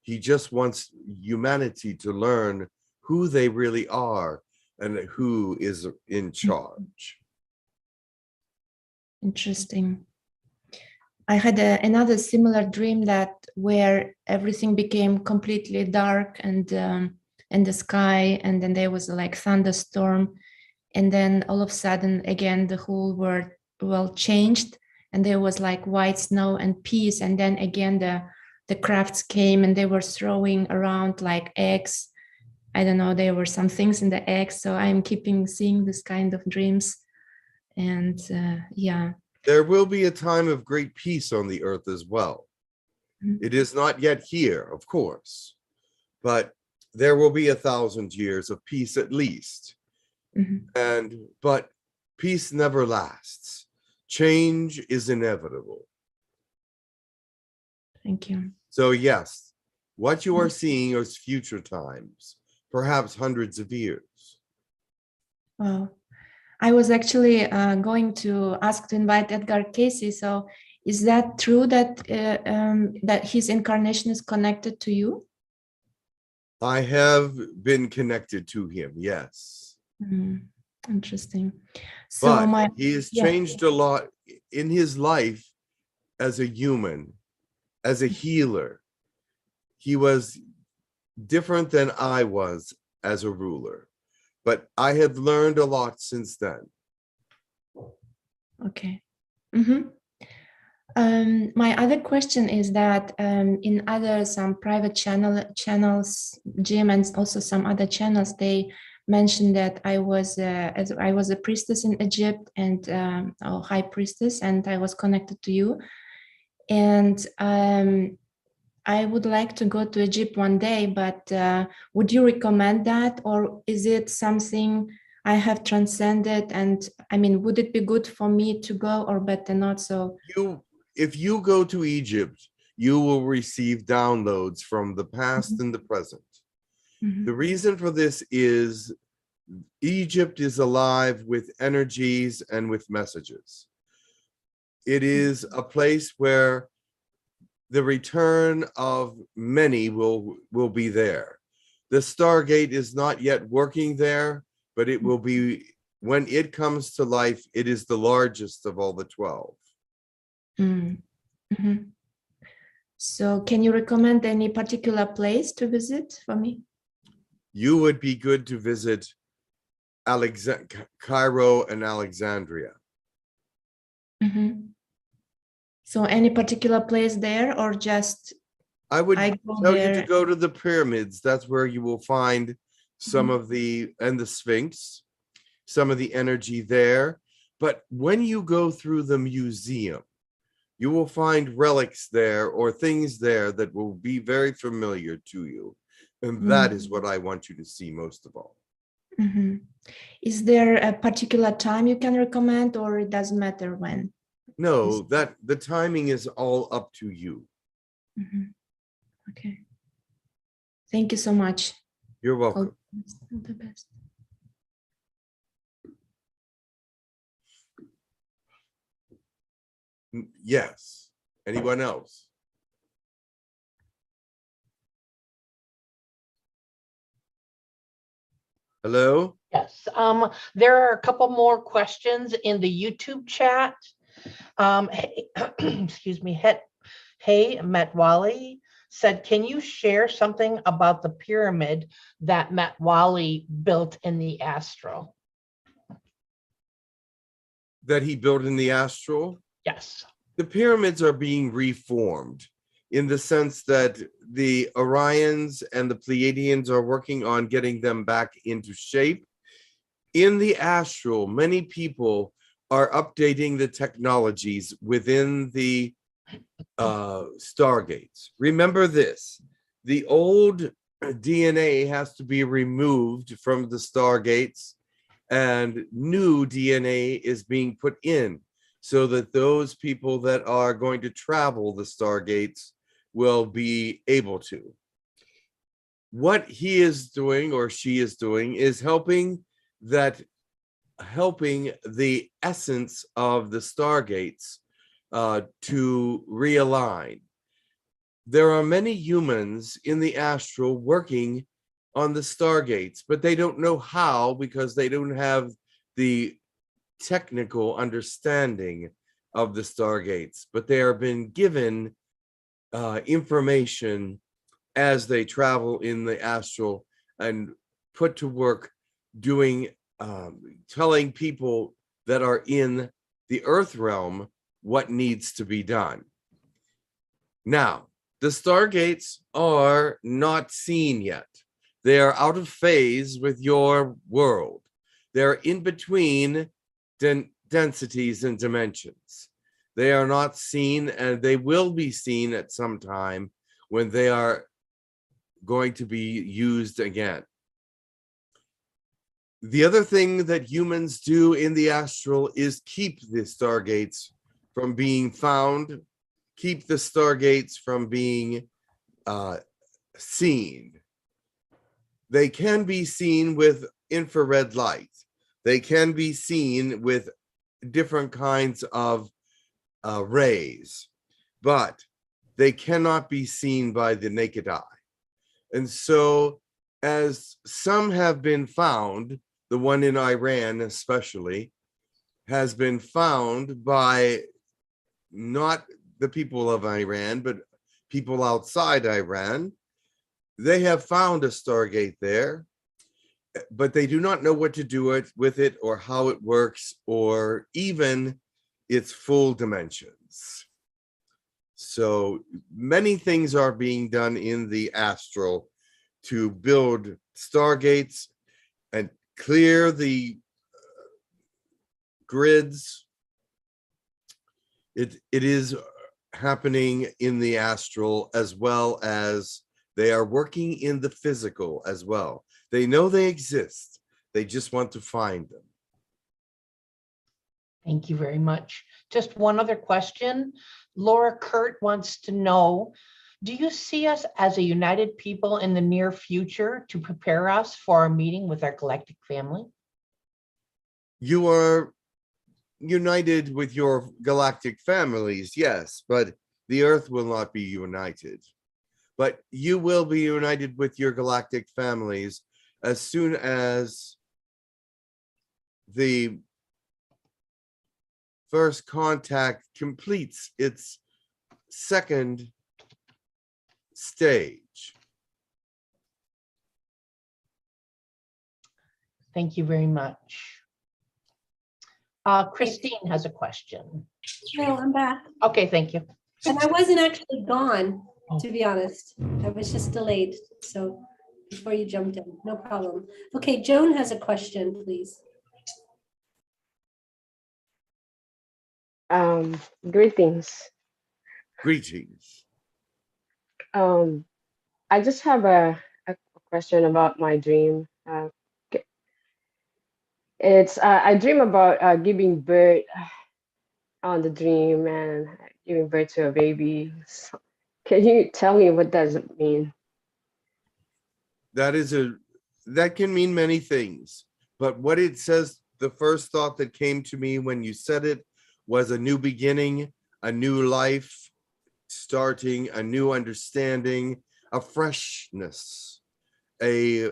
He just wants humanity to learn who they really are and who is in charge. Interesting. I had another similar dream that where everything became completely dark and in the sky, and then there was like thunderstorm, and then all of a sudden again the whole world changed, and there was like white snow and peace, and then again the crafts came and they were throwing around like eggs. I don't know, there were some things in the eggs, so I'm keeping seeing this kind of dreams, and yeah. There will be a time of great peace on the earth as well. It is not yet here, of course, but there will be 1,000 years of peace at least. But peace never lasts. Change is inevitable. Thank you. So yes, what you are seeing is future times, perhaps hundreds of years. Wow. I was actually going to ask to invite Edgar Casey. So is that true that that his incarnation is connected to you? I have been connected to him, yes. Interesting. So but he has changed a lot in his life as a human, as a healer. He was different than I was as a ruler, but I have learned a lot since then. Okay. My other question is that in some private channels, Jim, and also some other channels, they mentioned that I was a priestess in Egypt and or high priestess, and I was connected to you. And I would like to go to Egypt one day, but would you recommend that, or is it something I have transcended? And I mean, would it be good for me to go, or better not? So if you go to Egypt, you will receive downloads from the past and the present. The reason for this is Egypt is alive with energies and with messages. It is a place where the return of many will be there. The Stargate is not yet working there, but it will be, when it comes to life, it is the largest of all the 12. So can you recommend any particular place to visit for me? You would be good to visit Cairo and Alexandria. So any particular place there, or just I would tell you to go to the pyramids. That's where you will find some of the Sphinx, some of the energy there. But when you go through the museum, you will find relics there or things there that will be very familiar to you. And that is what I want you to see most of all. Is there a particular time you can recommend, or it doesn't matter when? No, that the timing is all up to you. Okay. Thank you so much. You're welcome. All the best. Yes. Anyone else? Hello? Yes, there are a couple more questions in the YouTube chat. Hey, excuse me, Hey, Matwali said, can you share something about the pyramid that Matwali built in the astral? That he built in the astral? Yes. The pyramids are being reformed in the sense that the Orions and the Pleiadians are working on getting them back into shape. In the astral, many people are updating the technologies within the stargates. Remember this, the old DNA has to be removed from the stargates and new DNA is being put in so that those people that are going to travel the stargates will be able to. What he is doing or she is doing is helping that helping the essence of the stargates to realign. There are many humans in the astral working on the stargates, but they don't know how because they don't have the technical understanding of the stargates, but they are being given information as they travel in the astral and put to work doing, telling people that are in the earth realm what needs to be done. Now, the stargates are not seen yet. They are out of phase with your world. They're in between densities and dimensions. They are not seen, and they will be seen at some time when they are going to be used again. The other thing that humans do in the astral is keep the stargates from being found, keep the stargates from being seen. They can be seen with infrared light. They can be seen with different kinds of rays, but they cannot be seen by the naked eye. And so, as some have been found, the one in Iran especially, has been found by not the people of Iran, but people outside Iran. They have found a stargate there, but they do not know what to do with it or how it works or even its full dimensions. So many things are being done in the astral to build stargates and clear the grids. It is happening in the astral as well as they are working in the physical as well. They know they exist. They just want to find them. Thank you very much. Just one other question. Laura Kurt wants to know, do you see us as a united people in the near future to prepare us for our meeting with our galactic family? You are united with your galactic families, yes, but the Earth will not be united. But you will be united with your galactic families as soon as the first contact completes its second stage. Thank you very much. Christine has a question. No, I'm back. Okay, thank you. And I wasn't actually gone, to be honest. I was just delayed. So before you jumped in, no problem. Okay, Joan has a question, please. Greetings. Greetings. I just have a question about my dream. It's I dream about giving birth on the dream and giving birth to a baby. So can you tell me what does it mean? That can mean many things, but what it says, the first thought that came to me when you said it was a new beginning, a new life starting, a new understanding, a freshness, a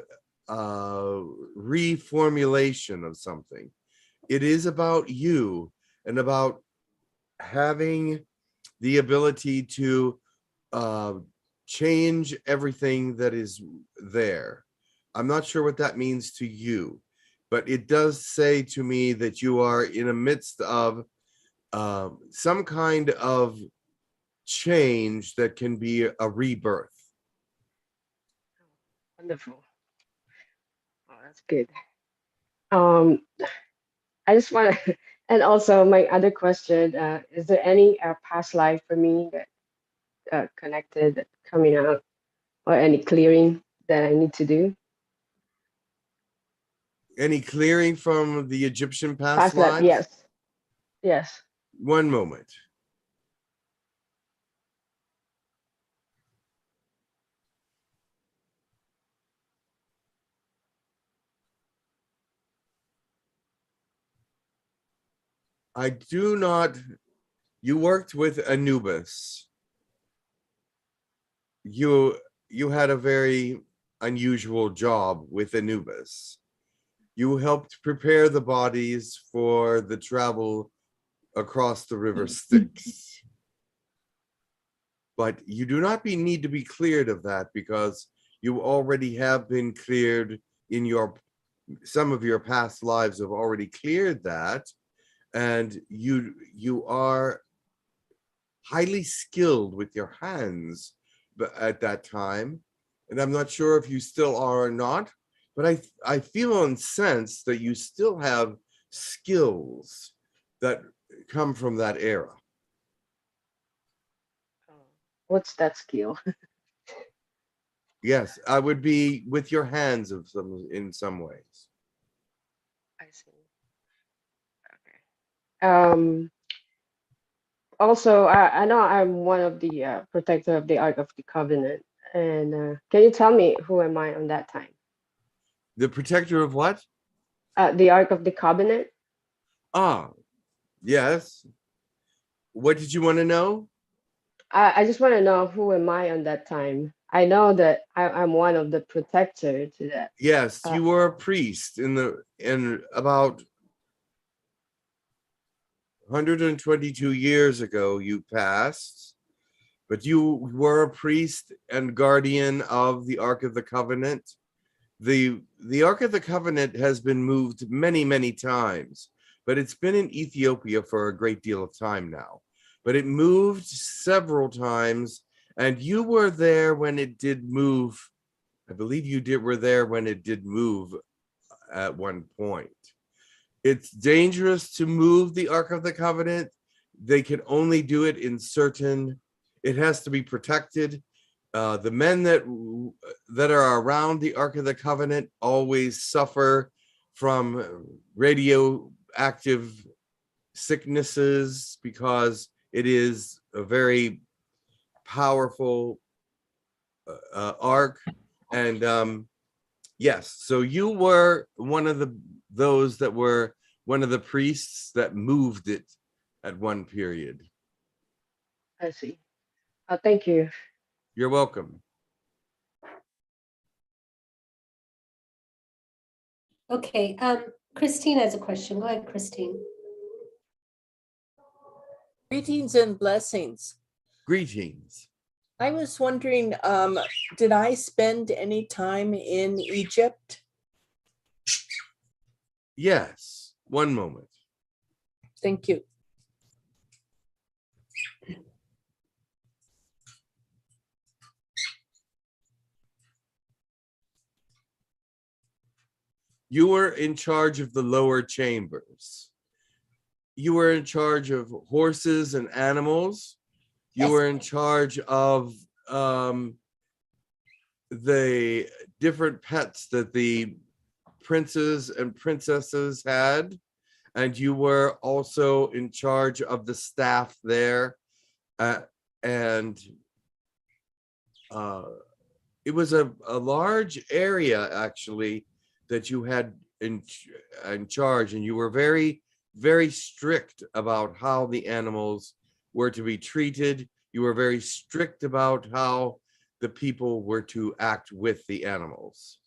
reformulation of something. It is about you and about having the ability to change everything that is there. I'm not sure what that means to you, but it does say to me that you are in the midst of some kind of change that can be a rebirth. Wonderful. Oh, that's good. I just want to, and also my other question, is there any past life for me that connected coming out or any clearing that I need to do? Any clearing from the Egyptian past Life, lives? yes. Yes. One moment. I do not. You worked with Anubis. You had a very unusual job with Anubis. You helped prepare the bodies for the travel across the river Styx. But you do not need to be cleared of that, because you already have been cleared in some of your past lives have already cleared that, and you are highly skilled with your hands at that time, and I'm not sure if you still are or not, but I feel and sense that you still have skills that come from that era. What's that skill? Yes, I would be with your hands in some ways. I see. Okay. Also, I know I'm one of the protector of the Ark of the Covenant, and can you tell me who am I on that time? The protector of what? The Ark of the Covenant. Ah, yes. What did you want to know? I just want to know who am I on that time. I know that I'm one of the protector to that. Yes, you were a priest in about 122 years ago. You passed, but you were a priest and guardian of the Ark of the Covenant. The Ark of the Covenant has been moved many times, but it's been in Ethiopia for a great deal of time now. But it moved several times, and you were there when it did move. I believe you were there when it did move at one point. It's dangerous to move the Ark of the Covenant. They can only do it in certain, it has to be protected. The men that are around the Ark of the Covenant always suffer from radioactive sicknesses, because it is a very powerful ark. And yes, so you were one of those that were one of the priests that moved it at one period. I see. Thank you. You're welcome. Okay, Christine has a question. Go ahead, Christine. Greetings and blessings. Greetings. I was wondering, did I spend any time in Egypt? Yes, one moment. Thank you. You were in charge of the lower chambers. You were in charge of horses and animals. You were in charge of the different pets that the princes and princesses had. And you were also in charge of the staff there. And it was a large area, actually, that you had in charge. And you were very strict about how the animals were to be treated. You were very strict about how the people were to act with the animals.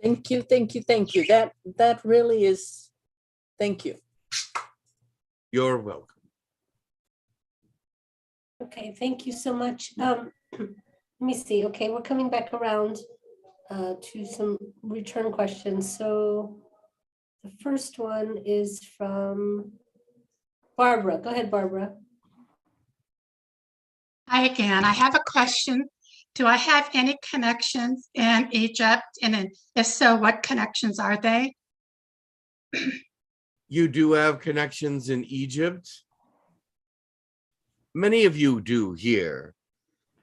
Thank you, thank you, thank you. That really is, thank you. You're welcome. Okay, thank you so much. Let me see. Okay, we're coming back around to some return questions. So the first one is from Barbara. Go ahead, Barbara. Hi again. I have a question. Do I have any connections in Egypt? And if so, what connections are they? You do have connections in Egypt. Many of you do here.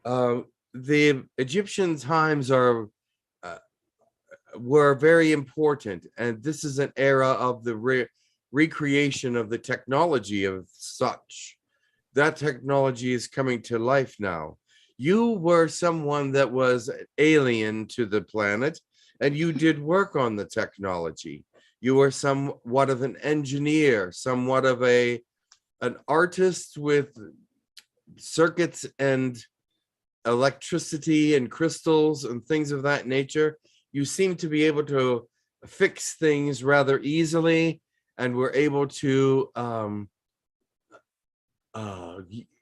The Egyptian times were very important, and this is an era of the recreation of the technology of such. That technology is coming to life now. You were someone that was alien to the planet, and you did work on the technology. You were somewhat of an engineer, somewhat of an artist with circuits and electricity and crystals and things of that nature. You seem to be able to fix things rather easily, and were able to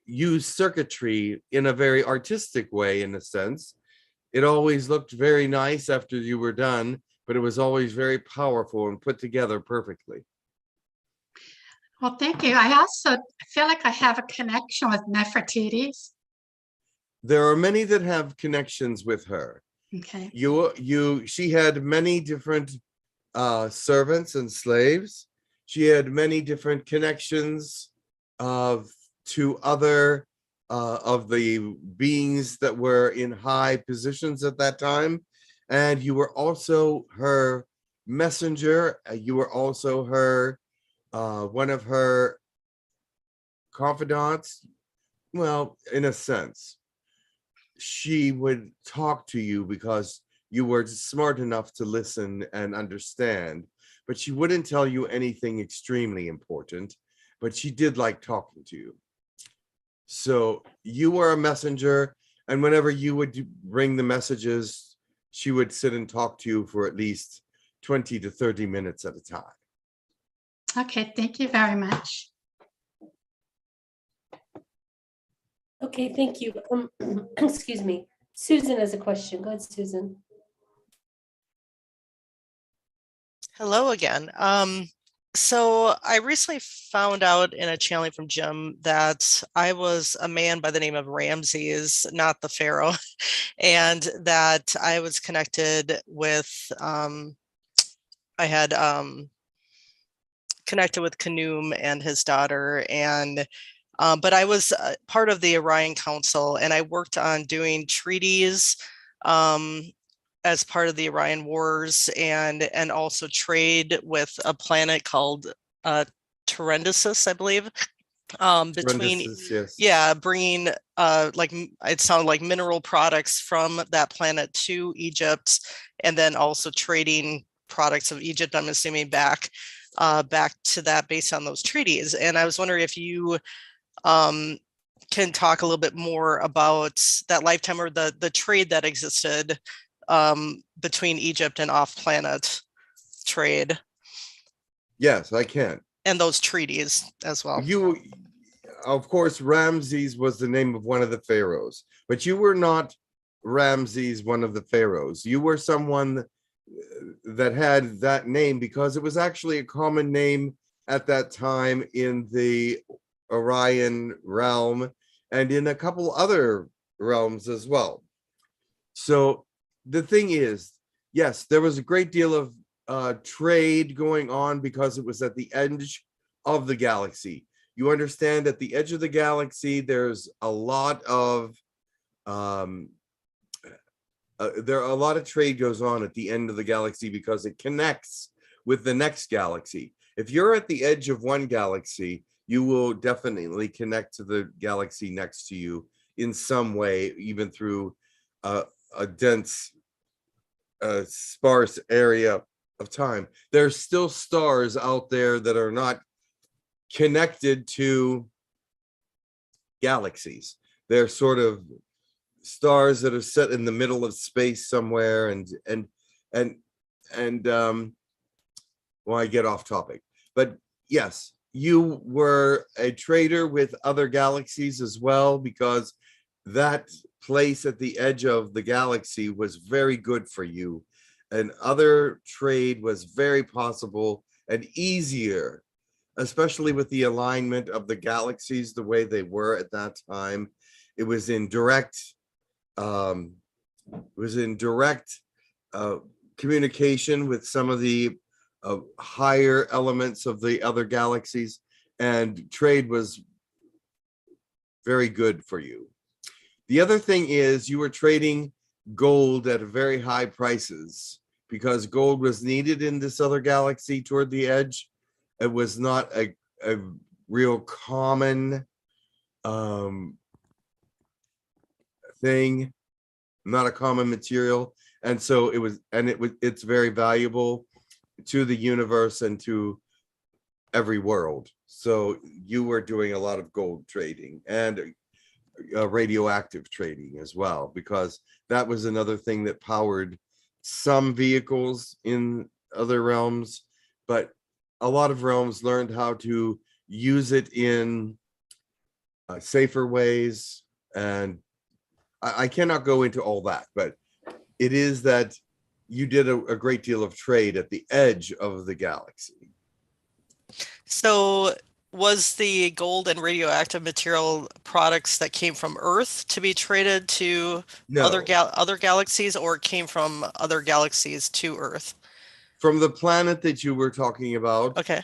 use circuitry in a very artistic way, in a sense. It always looked very nice after you were done, but it was always very powerful and put together perfectly. Well, thank you. I also feel like I have a connection with Nefertiti's. There are many that have connections with her. Okay. She had many different servants and slaves. She had many different connections to other of the beings that were in high positions at that time. And you were also her messenger. You were also her one of her confidants. Well, in a sense, she would talk to you because you were smart enough to listen and understand, but she wouldn't tell you anything extremely important, but she did like talking to you. So you were a messenger, and whenever you would bring the messages, she would sit and talk to you for at least 20 to 30 minutes at a time. Okay, thank you very much. Okay, thank you. Excuse me. Susan has a question. Go ahead, Susan. Hello again. So I recently found out in a channeling from Jim that I was a man by the name of Ramses, not the pharaoh, and that I was connected with, I had connected with Khnum and his daughter, and but I was part of the Orion Council, and I worked on doing treaties as part of the Orion Wars, and also trade with a planet called Terendasis, I believe. Between Yes. yeah, bringing like it sounded like mineral products from that planet to Egypt, and then also trading products of Egypt, I'm assuming, back to that based on those treaties. And I was wondering if you can talk a little bit more about that lifetime, or the trade that existed between Egypt and off-planet trade. Yes, I can. And those treaties as well. Of course, Ramses was the name of one of the pharaohs, but you were not Ramses, one of the pharaohs. You were someone that had that name because it was actually a common name at that time in the Orion realm and in a couple other realms as well. So the thing is, yes, there was a great deal of trade going on because it was at the edge of the galaxy. You understand, at the edge of the galaxy, there's a lot of trade goes on at the end of the galaxy because it connects with the next galaxy. If you're at the edge of one galaxy, you will definitely connect to the galaxy next to you in some way, even through a dense, sparse area of time. There's still stars out there that are not connected to galaxies. They're sort of stars that are set in the middle of space somewhere, and well, I get off topic, but yes, you were a trader with other galaxies as well, because that place at the edge of the galaxy was very good for you, and other trade was very possible and easier, especially with the alignment of the galaxies the way they were at that time. It was in direct communication with some of the higher elements of the other galaxies, and trade was very good for you. The other thing is, you were trading gold at very high prices because gold was needed in this other galaxy toward the edge. It was not a real common thing, not a common material, and so it's very valuable. to the universe and to every world. So you were doing a lot of gold trading and radioactive trading as well, because that was another thing that powered some vehicles in other realms, but a lot of realms learned how to use it in safer ways. And I cannot go into all that, but it is that you did a great deal of trade at the edge of the galaxy. So was the gold and radioactive material products that came from Earth to be traded to No, other galaxies, or it came from other galaxies to Earth? from the planet that you were talking about, Okay.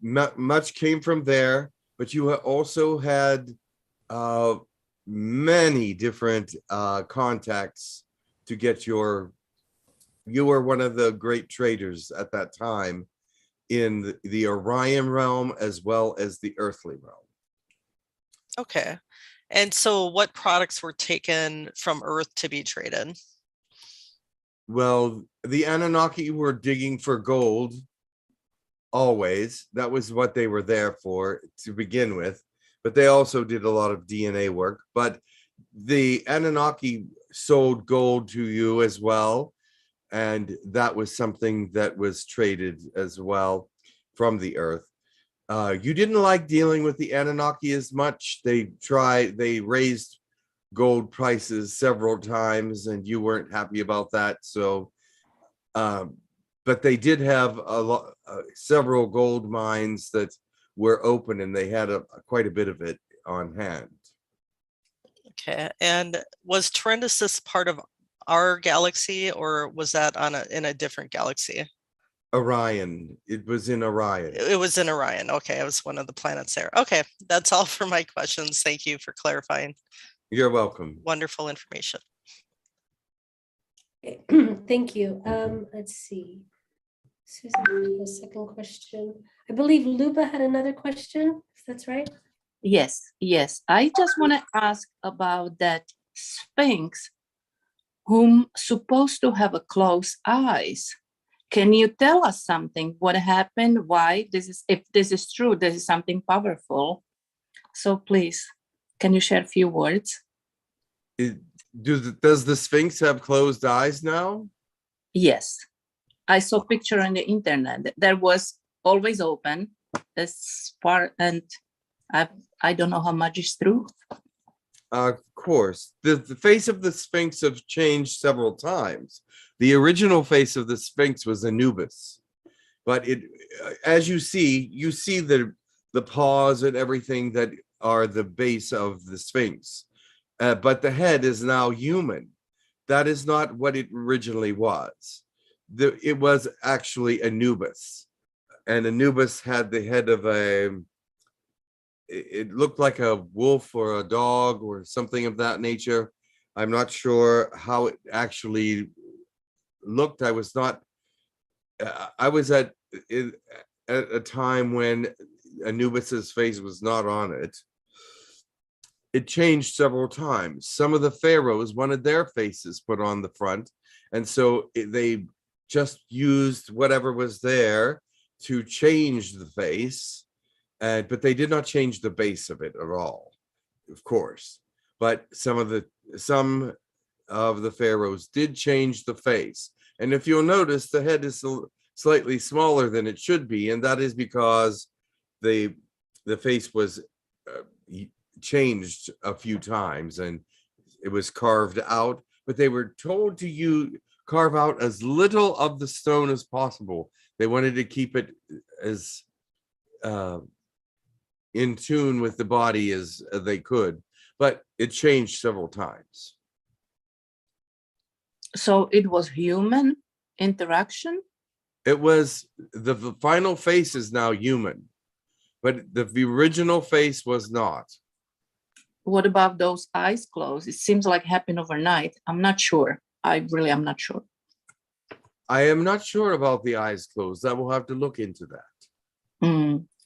much came from there, but you also had many different contacts to get you were one of the great traders at that time in the Orion realm as well as the earthly realm. Okay. And so what products were taken from Earth to be traded? Well, the Anunnaki were digging for gold always. That was what they were there for to begin with, but they also did a lot of DNA work. But the Anunnaki sold gold to you as well, and that was something that was traded as well from the earth. You didn't like dealing with the Anunnaki as much. They raised gold prices several times and you weren't happy about that. So but they did have several gold mines that were open, and they had quite a bit of it on hand. Okay. And was Tyrannosus part of our galaxy, or was that in a different galaxy? Orion. It was in Orion. It was in Orion. Okay, it was one of the planets there. Okay, that's all for my questions. Thank you for clarifying. You're welcome. Wonderful information. Thank you. Let's see. Susan, the second question. I believe Luba had another question, if that's right. Yes, yes. I just want to ask about that Sphinx, whom supposed to have a closed eyes. Can you tell us something? What happened? Why? If this is true, this is something powerful. So please, can you share a few words? Does the Sphinx have closed eyes now? Yes. I saw a picture on the internet. There was always open as far, and I don't know how much is true. Of course. The face of the Sphinx have changed several times. The original face of the Sphinx was Anubis. But as you see the paws and everything that are the base of the Sphinx. But the head is now human. That is not what it originally was. It was actually Anubis. And Anubis had the head of it looked like a wolf or a dog or something of that nature. I'm not sure how it actually looked. I was at a time when Anubis's face was not on it. It changed several times. Some of the pharaohs wanted their faces put on the front, and so they just used whatever was there to change the face, but they did not change the base of it at all, of course. But some of the pharaohs did change the face, and if you'll notice, the head is slightly smaller than it should be, and that is because the face was changed a few times and it was carved out, but they were told to carve out as little of the stone as possible. They wanted to keep it as in tune with the body as they could, but it changed several times. So it was human interaction? It was the final face is now human, but the original face was not. What about those eyes closed? It seems like happened overnight. I'm not sure. I really am not sure. I am not sure about the eyes closed. I will have to look into that.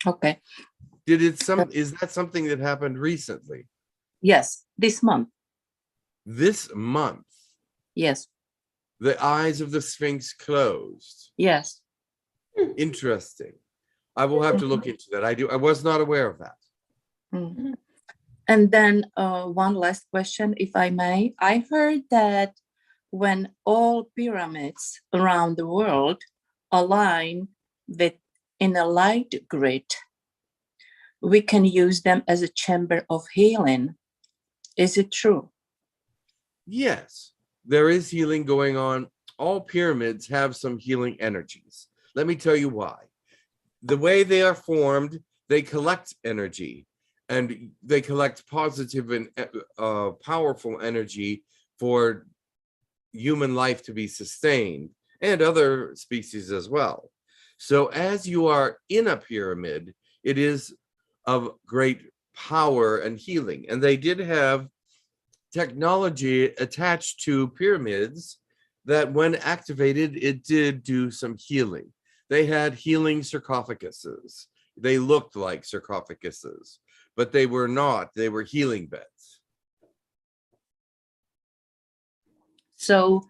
Okay. Is that something that happened recently? Yes, this month. This month? Yes. the eyes of the Sphinx closed. Yes. Interesting. I will have to look into that. I was not aware of that. Mm. And then one last question, if I may. I heard that when all pyramids around the world align with in a light grid, we can use them as a chamber of healing. Is it true? Yes, there is healing going on. All pyramids have some healing energies. Let me tell you why. The way they are formed, they collect energy, and they collect positive and powerful energy for human life to be sustained, and other species as well. So as you are in a pyramid, it is of great power and healing. And they did have technology attached to pyramids that when activated, it did do some healing. They had healing sarcophaguses. They looked like sarcophaguses, but they were not. They were healing beds. So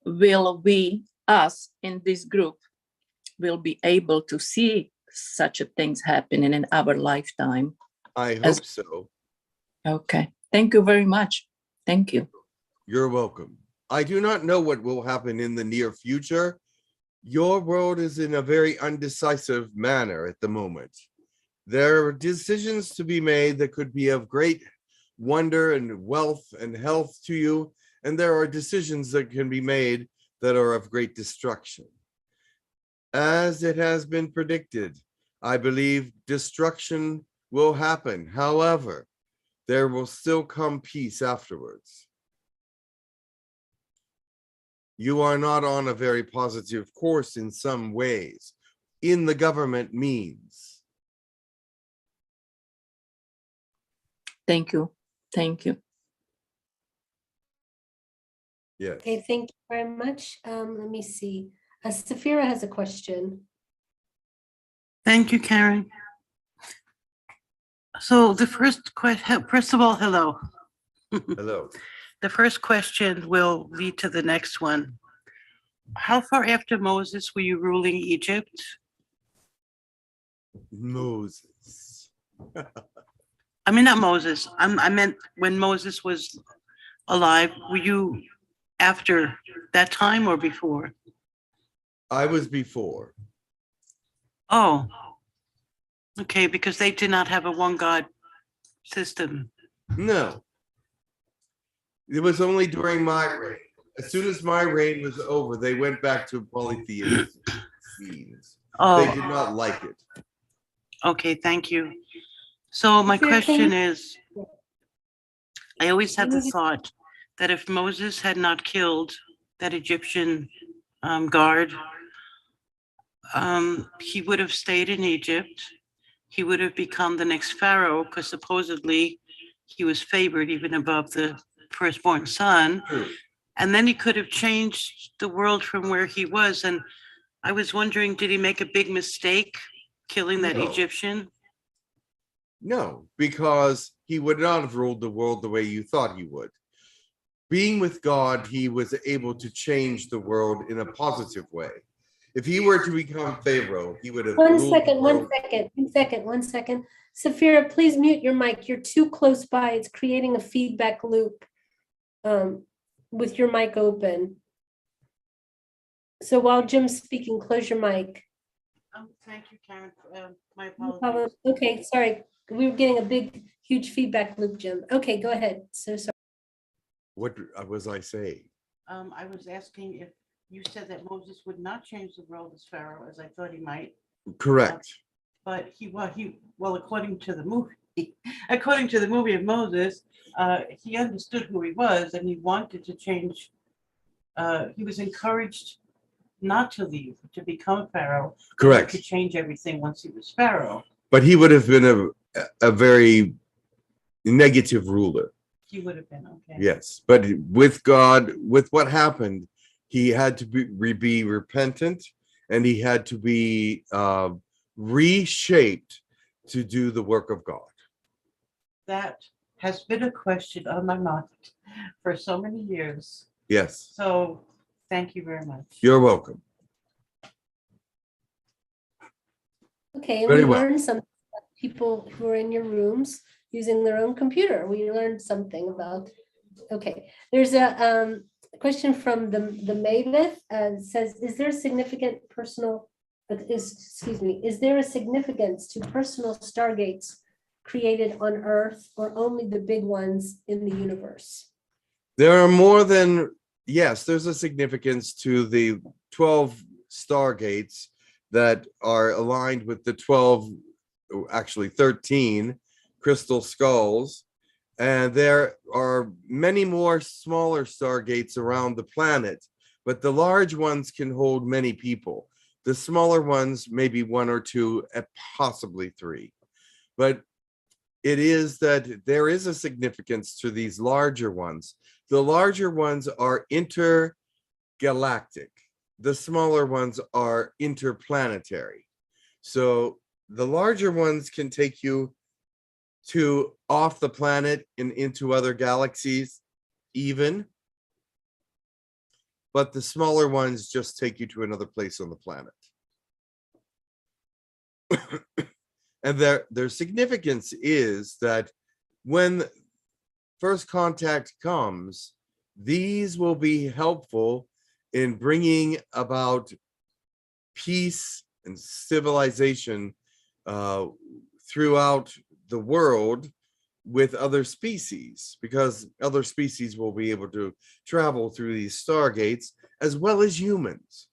will we, us in this group, will be able to see such a things happening in our lifetime? I hope so. Okay. Thank you very much. Thank you. You're welcome. I do not know what will happen in the near future. Your world is in a very undecisive manner at the moment. There are decisions to be made that could be of great wonder and wealth and health to you, and there are decisions that can be made that are of great destruction. As it has been predicted, I believe destruction will happen. However, there will still come peace afterwards. You are not on a very positive course in some ways, in the government means. Thank you. Thank you. Yes. Okay, thank you very much. Let me see. Safira has a question. Thank you, Karen. So the first question, first of all, hello. Hello. The first question will lead to the next one. How far after Moses were you ruling Egypt? Moses. I mean, not Moses. I meant when Moses was alive. Were you after that time or before? I was before. Oh, okay, because they did not have a one God system. No. It was only during my reign. As soon as my reign was over, they went back to polytheism. Oh. They did not like it. Okay, thank you. So my question is, I always had the thought that if Moses had not killed that Egyptian guard, he would have stayed in Egypt. He would have become the next pharaoh because supposedly he was favored even above the firstborn son. True. And then he could have changed the world from where he was. And I was wondering, did he make a big mistake killing that No. Egyptian? No, because he would not have ruled the world the way you thought he would. Being with God, he was able to change the world in a positive way. If he were to become Pharaoh, he would have One ruled second, the one world. second, 1 second. Safira, please mute your mic. You're too close by. It's creating a feedback loop with your mic open. So while Jim's speaking, close your mic. Thank you, Karen. My No apologies. problem. Okay, sorry. We were getting a big, huge feedback loop, Jim. Okay, go ahead. So sorry. What was I saying? I was asking if you said that Moses would not change the world as Pharaoh, as I thought he might. Correct. But well, according to the movie of Moses, he understood who he was and he wanted to change. He was encouraged not to leave, to become Pharaoh. Correct. To change everything once he was Pharaoh. But he would have been a very negative ruler. He would have been, okay. Yes, but with God, with what happened, he had to be repentant, and he had to be reshaped to do the work of God. That has been a question on my mind for so many years. Yes, So thank you very much. you're welcome. Okay, and Very we well. learned some people who are in your rooms using their own computer. We learned something about, okay, there's a question from the Mavis, says, is there a significant personal, excuse me, is there a significance to personal stargates created on Earth or only the big ones in the universe? There are more than, yes, there's a significance to the 12 stargates that are aligned with the 12, actually 13 crystal skulls. And there are many more smaller stargates around the planet, but the large ones can hold many people. The smaller ones, maybe one or two, possibly three. But it is that there is a significance to these larger ones. The larger ones are intergalactic. The smaller ones are interplanetary. So the larger ones can take you to off the planet and into other galaxies even, but the smaller ones just take you to another place on the planet. And their significance is that when first contact comes, these will be helpful in bringing about peace and civilization throughout the world with other species, because other species will be able to travel through these stargates as well as humans.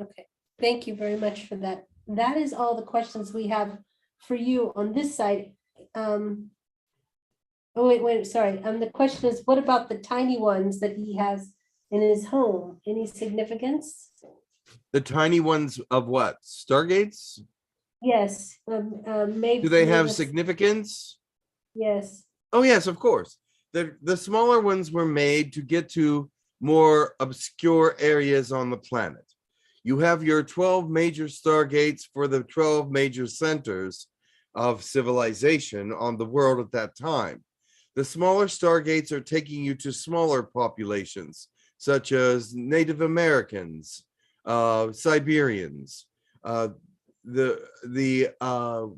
Okay, thank you very much for that. That is all the questions we have for you on this side. Oh, wait, sorry. The question is, what about the tiny ones that he has in his home? Any significance? The tiny ones of what? Stargates? Yes, maybe. Do they have significance? Yes. Oh, yes, of course. The smaller ones were made to get to more obscure areas on the planet. You have your 12 major stargates for the 12 major centers of civilization on the world at that time. The smaller stargates are taking you to smaller populations, such as Native Americans, Siberians, the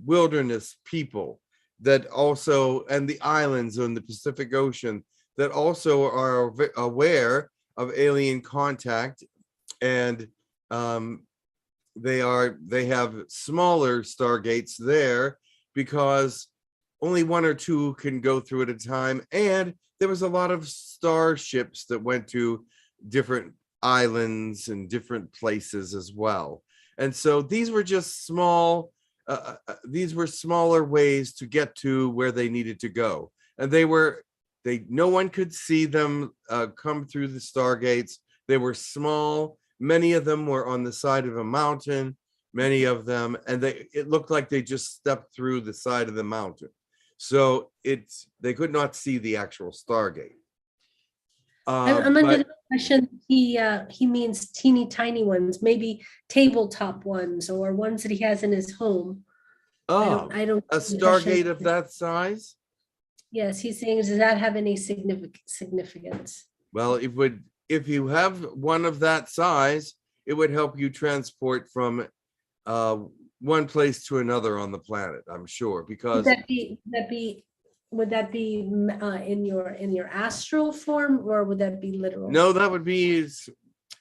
wilderness people that also, and the islands in the Pacific Ocean that also are aware of alien contact, and they have smaller stargates there because only one or two can go through at a time, and there was a lot of starships that went to different islands and different places as well. And so these were just small, these were smaller ways to get to where they needed to go. And no one could see them come through the stargates. They were small. Many of them were on the side of a mountain, many of them, and it looked like they just stepped through the side of the mountain. So they could not see the actual stargate. I'm under the impression he means teeny tiny ones, maybe tabletop ones or ones that he has in his home. I don't a stargate of that size? Yes, he's saying, does that have any significance? Well, if you have one of that size, it would help you transport from one place to another on the planet, I'm sure, because would that be in your astral form, or would that be literal? No, that would be,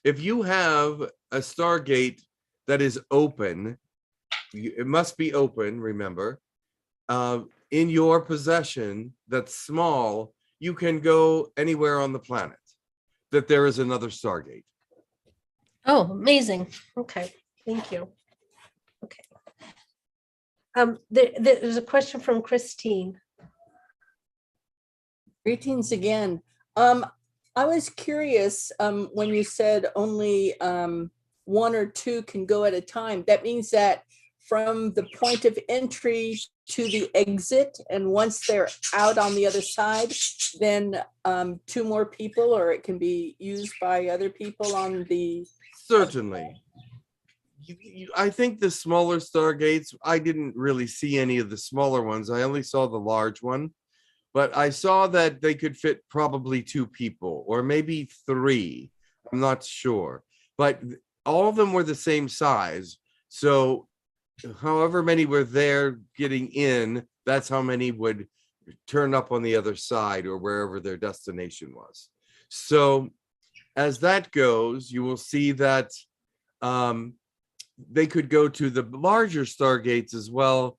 if you have a stargate that is open, it must be open, remember, in your possession that's small, you can go anywhere on the planet that there is another stargate. Oh, amazing. Okay, thank you. Okay. There's a question from Christine. Greetings again. I was curious when you said only one or two can go at a time. That means that from the point of entry to the exit, and once they're out on the other side, then two more people, or it can be used by other people on the... Certainly. I think the smaller stargates, I didn't really see any of the smaller ones. I only saw the large one. but I saw that they could fit probably 2 people or maybe 3. I'm not sure, but all of them were the same size. So however many were there getting in, that's how many would turn up on the other side or wherever their destination was. So as that goes, you will see that they could go to the larger stargates as well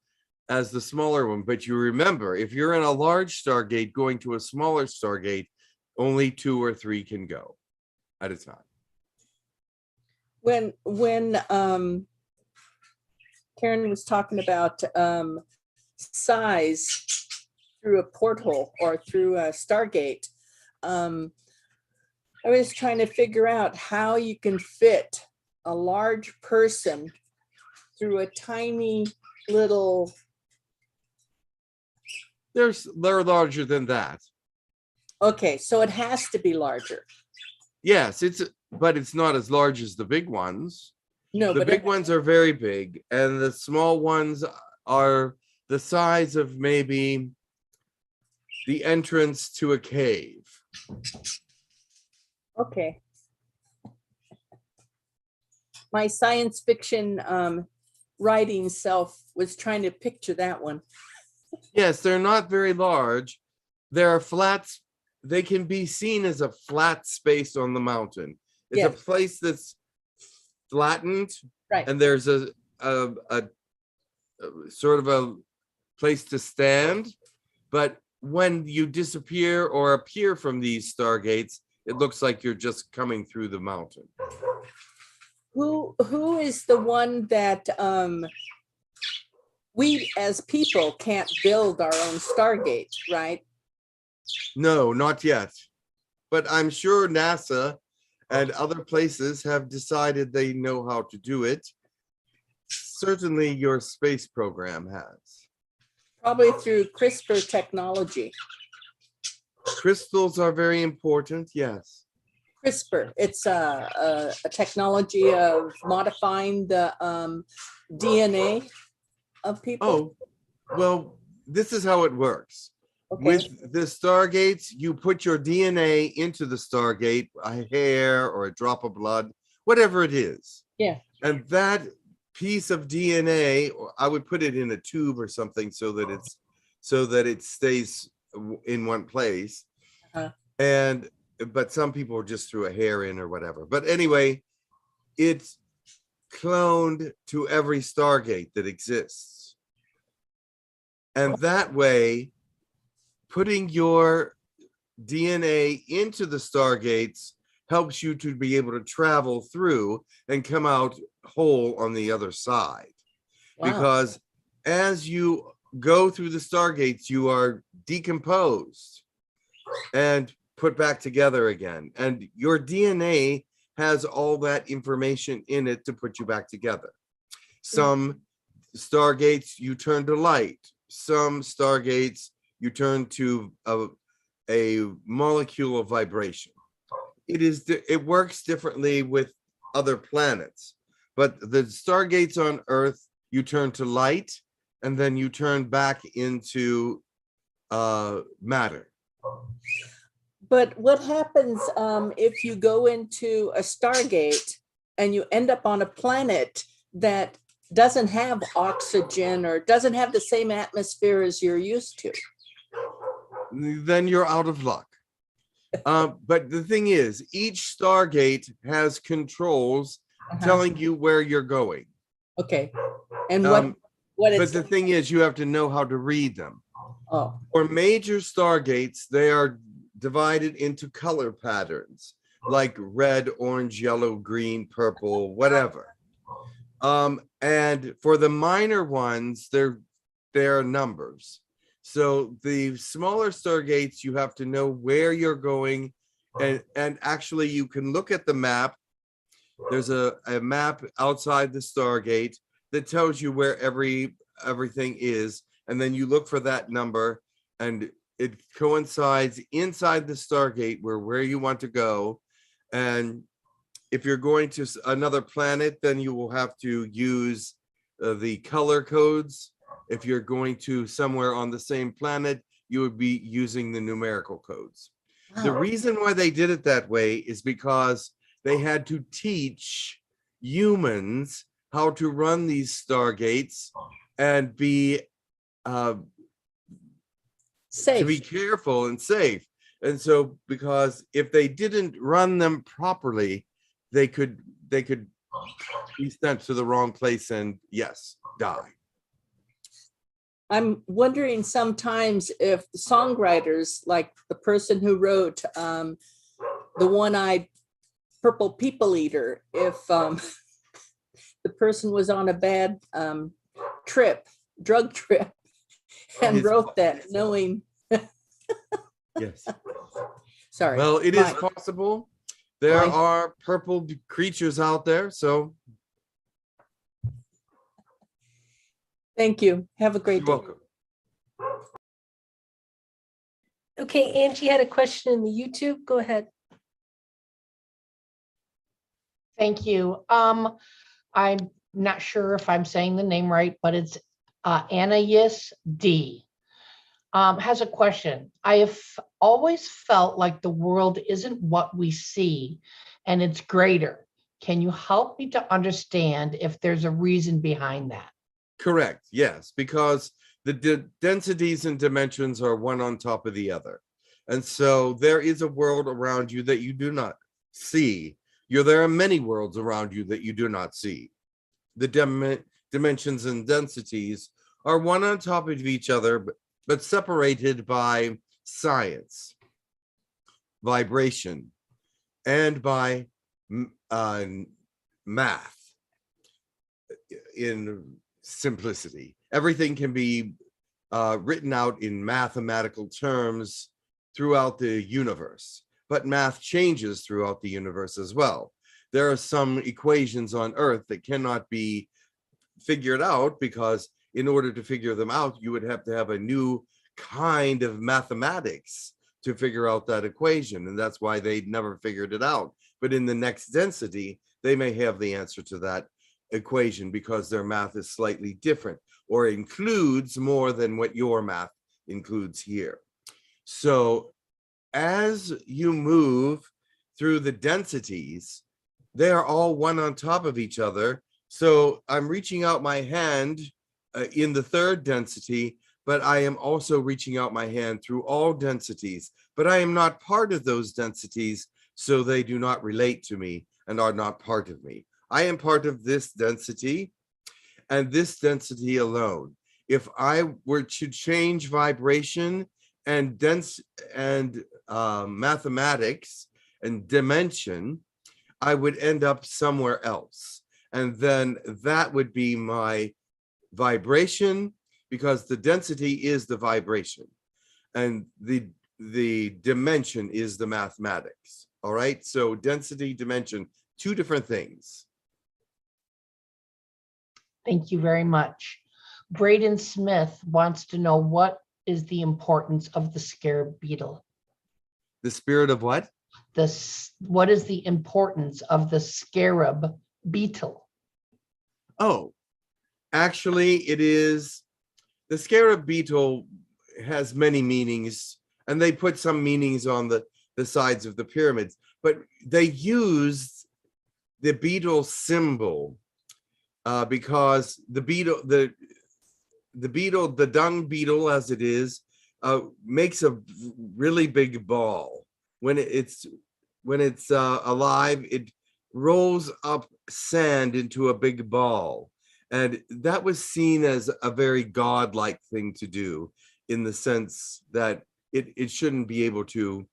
as the smaller one. But you remember, if you're in a large stargate going to a smaller stargate, only 2 or 3 can go at a time. When Karen was talking about size through a porthole or through a stargate, I was trying to figure out how you can fit a large person through a tiny little. They're larger than that. Okay, so it has to be larger. Yes, but it's not as large as the big ones. No, the but big ones are very big, and the small ones are the size of maybe the entrance to a cave. Okay. My science fiction writing self was trying to picture that one. Yes, they're not very large. They're flats. They can be seen as a flat space on the mountain. It's a Yes. place that's flattened, Right. and there's a sort of a place to stand. But when you disappear or appear from these stargates, it looks like you're just coming through the mountain. Who is the one that we as people can't build our own stargate, right? No, not yet. But I'm sure NASA and other places have decided they know how to do it. Certainly your space program has. Probably through CRISPR technology. Crystals are very important, yes. CRISPR, it's a technology of modifying the DNA of people. Oh, well, this is how it works. Okay. With the stargates, you put your DNA into the stargate, a hair or a drop of blood, whatever it is. Yeah. And that piece of DNA, I would put it in a tube or something so that it stays in one place. Uh-huh. But some people just threw a hair in or whatever. But anyway, it's cloned to every stargate that exists. And that way, putting your DNA into the stargates helps you to be able to travel through and come out whole on the other side. Wow. Because as you go through the stargates, you are decomposed and put back together again. And your DNA has all that information in it to put you back together. Some stargates you turn to light. Some stargates you turn to a molecule of vibration. It works differently with other planets, but the stargates on Earth, you turn to light, and then you turn back into matter. But what happens if you go into a stargate and you end up on a planet that doesn't have oxygen or doesn't have the same atmosphere as you're used to? Then you're out of luck. But the thing is, each stargate has controls telling you where you're going. Okay. And what but the thing is, you have to know how to read them. Oh. For major stargates, they are divided into color patterns like red, orange, yellow, green, purple, whatever. And for the minor ones, they're numbers. So the smaller stargates, you have to know where you're going, and actually you can look at the map. There's a map outside the stargate that tells you where everything is, and then you look for that number, and it coincides inside the stargate where you want to go. And if you're going to another planet, then you will have to use the color codes. If you're going to somewhere on the same planet, you would be using the numerical codes. The Wow. reason why they did it that way is because they had to teach humans how to run these stargates and be to be Safe. careful and safe. And so, because if they didn't run them properly, they could be sent to the wrong place and yes, die. I'm wondering sometimes if the songwriters, like the person who wrote the One-Eyed Purple People Eater, if the person was on a bad drug trip, and It's wrote that knowing. Yes. Sorry. Well, it is Mine. possible. There Mine. are purple creatures out there, so Thank you. Have a great you're day. welcome. Okay, Angie had a question in the YouTube. Go ahead. Thank you. I'm not sure if I'm saying the name right, but it's Anais D. Has a question. I have always felt like the world isn't what we see and it's greater. Can you help me to understand if there's a reason behind that? Correct. Yes, because the densities and dimensions are one on top of the other. And so there is a world around you that you do not see. There are many worlds around you that you do not see. The dimensions and densities are one on top of each other, but separated by science, vibration, and by math in simplicity. Everything can be written out in mathematical terms throughout the universe, but math changes throughout the universe as well. There are some equations on Earth that cannot be figured out because in order to figure them out, you would have to have a new kind of mathematics to figure out that equation. And that's why they never figured it out. But in the next density, they may have the answer to that equation because their math is slightly different or includes more than what your math includes here. So as you move through the densities, they are all one on top of each other. So I'm reaching out my hand in the third density, but I am also reaching out my hand through all densities, but I am not part of those densities, so they do not relate to me and are not part of me. I am part of this density and this density alone. If I were to change vibration and mathematics and dimension, I would end up somewhere else. And then that would be my vibration, because the density is the vibration and the dimension is the mathematics. All right. So density, dimension, two different things. Thank you very much. Braden Smith wants to know what is the importance of the scarab beetle? The spirit of what? What is the importance of the scarab beetle? Oh, actually, it is the scarab beetle has many meanings, and they put some meanings on the sides of the pyramids, but they used the beetle symbol because the beetle, the dung beetle, as it is, makes a really big ball. When it's alive, it rolls up sand into a big ball. And that was seen as a very godlike thing to do, in the sense that it shouldn't be able to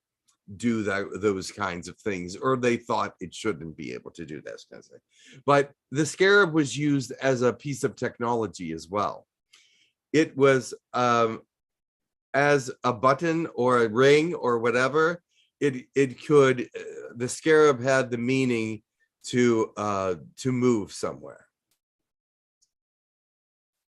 do those kinds of things, or they thought it shouldn't be able to do this kind of thing. But the scarab was used as a piece of technology as well. It was as a button or a ring or whatever. It could, the scarab had the meaning to move somewhere.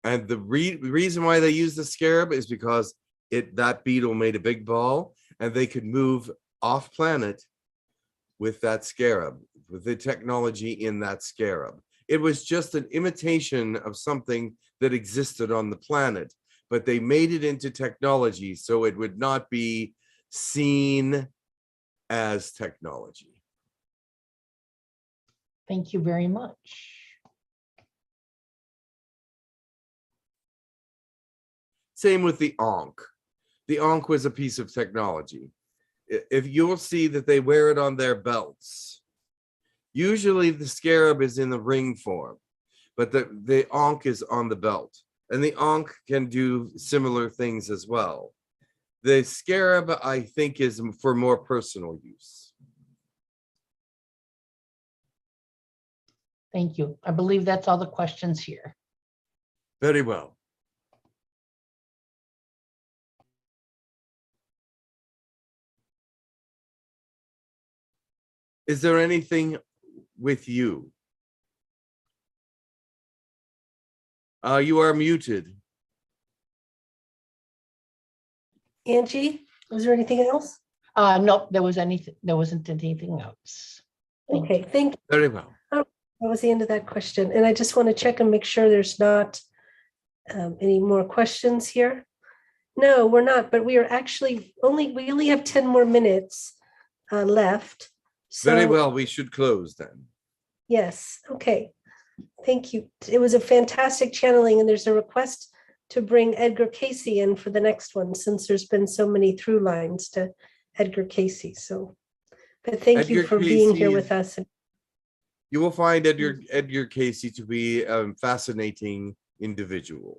And the reason why they use the scarab is because that beetle made a big ball, and they could move off planet with that scarab, with the technology in that scarab. It was just an imitation of something that existed on the planet, but they made it into technology so it would not be seen as technology. Thank you very much. Same with the Ankh. The Ankh was a piece of technology. If you'll see that they wear it on their belts, usually the scarab is in the ring form, but the Ankh is on the belt. And the Ankh can do similar things as well. The scarab, I think, is for more personal use. Thank you. I believe that's all the questions here. Very well. Is there anything with you? You are muted. Angie, was there anything else? Nope, there wasn't anything else. Okay, thank you. Very well. Oh, that was the end of that question. And I just want to check and make sure there's not any more questions here. No, we're not, but we are actually we only have 10 more minutes left. So, Very well, we should close then. yes, okay. Thank you. It was a fantastic channeling, and there's a request to bring Edgar Casey in for the next one, since there's been so many through lines to Edgar Casey. So, but thank you Edgar for being here Casey with us. You will find Edgar Casey to be a fascinating individual.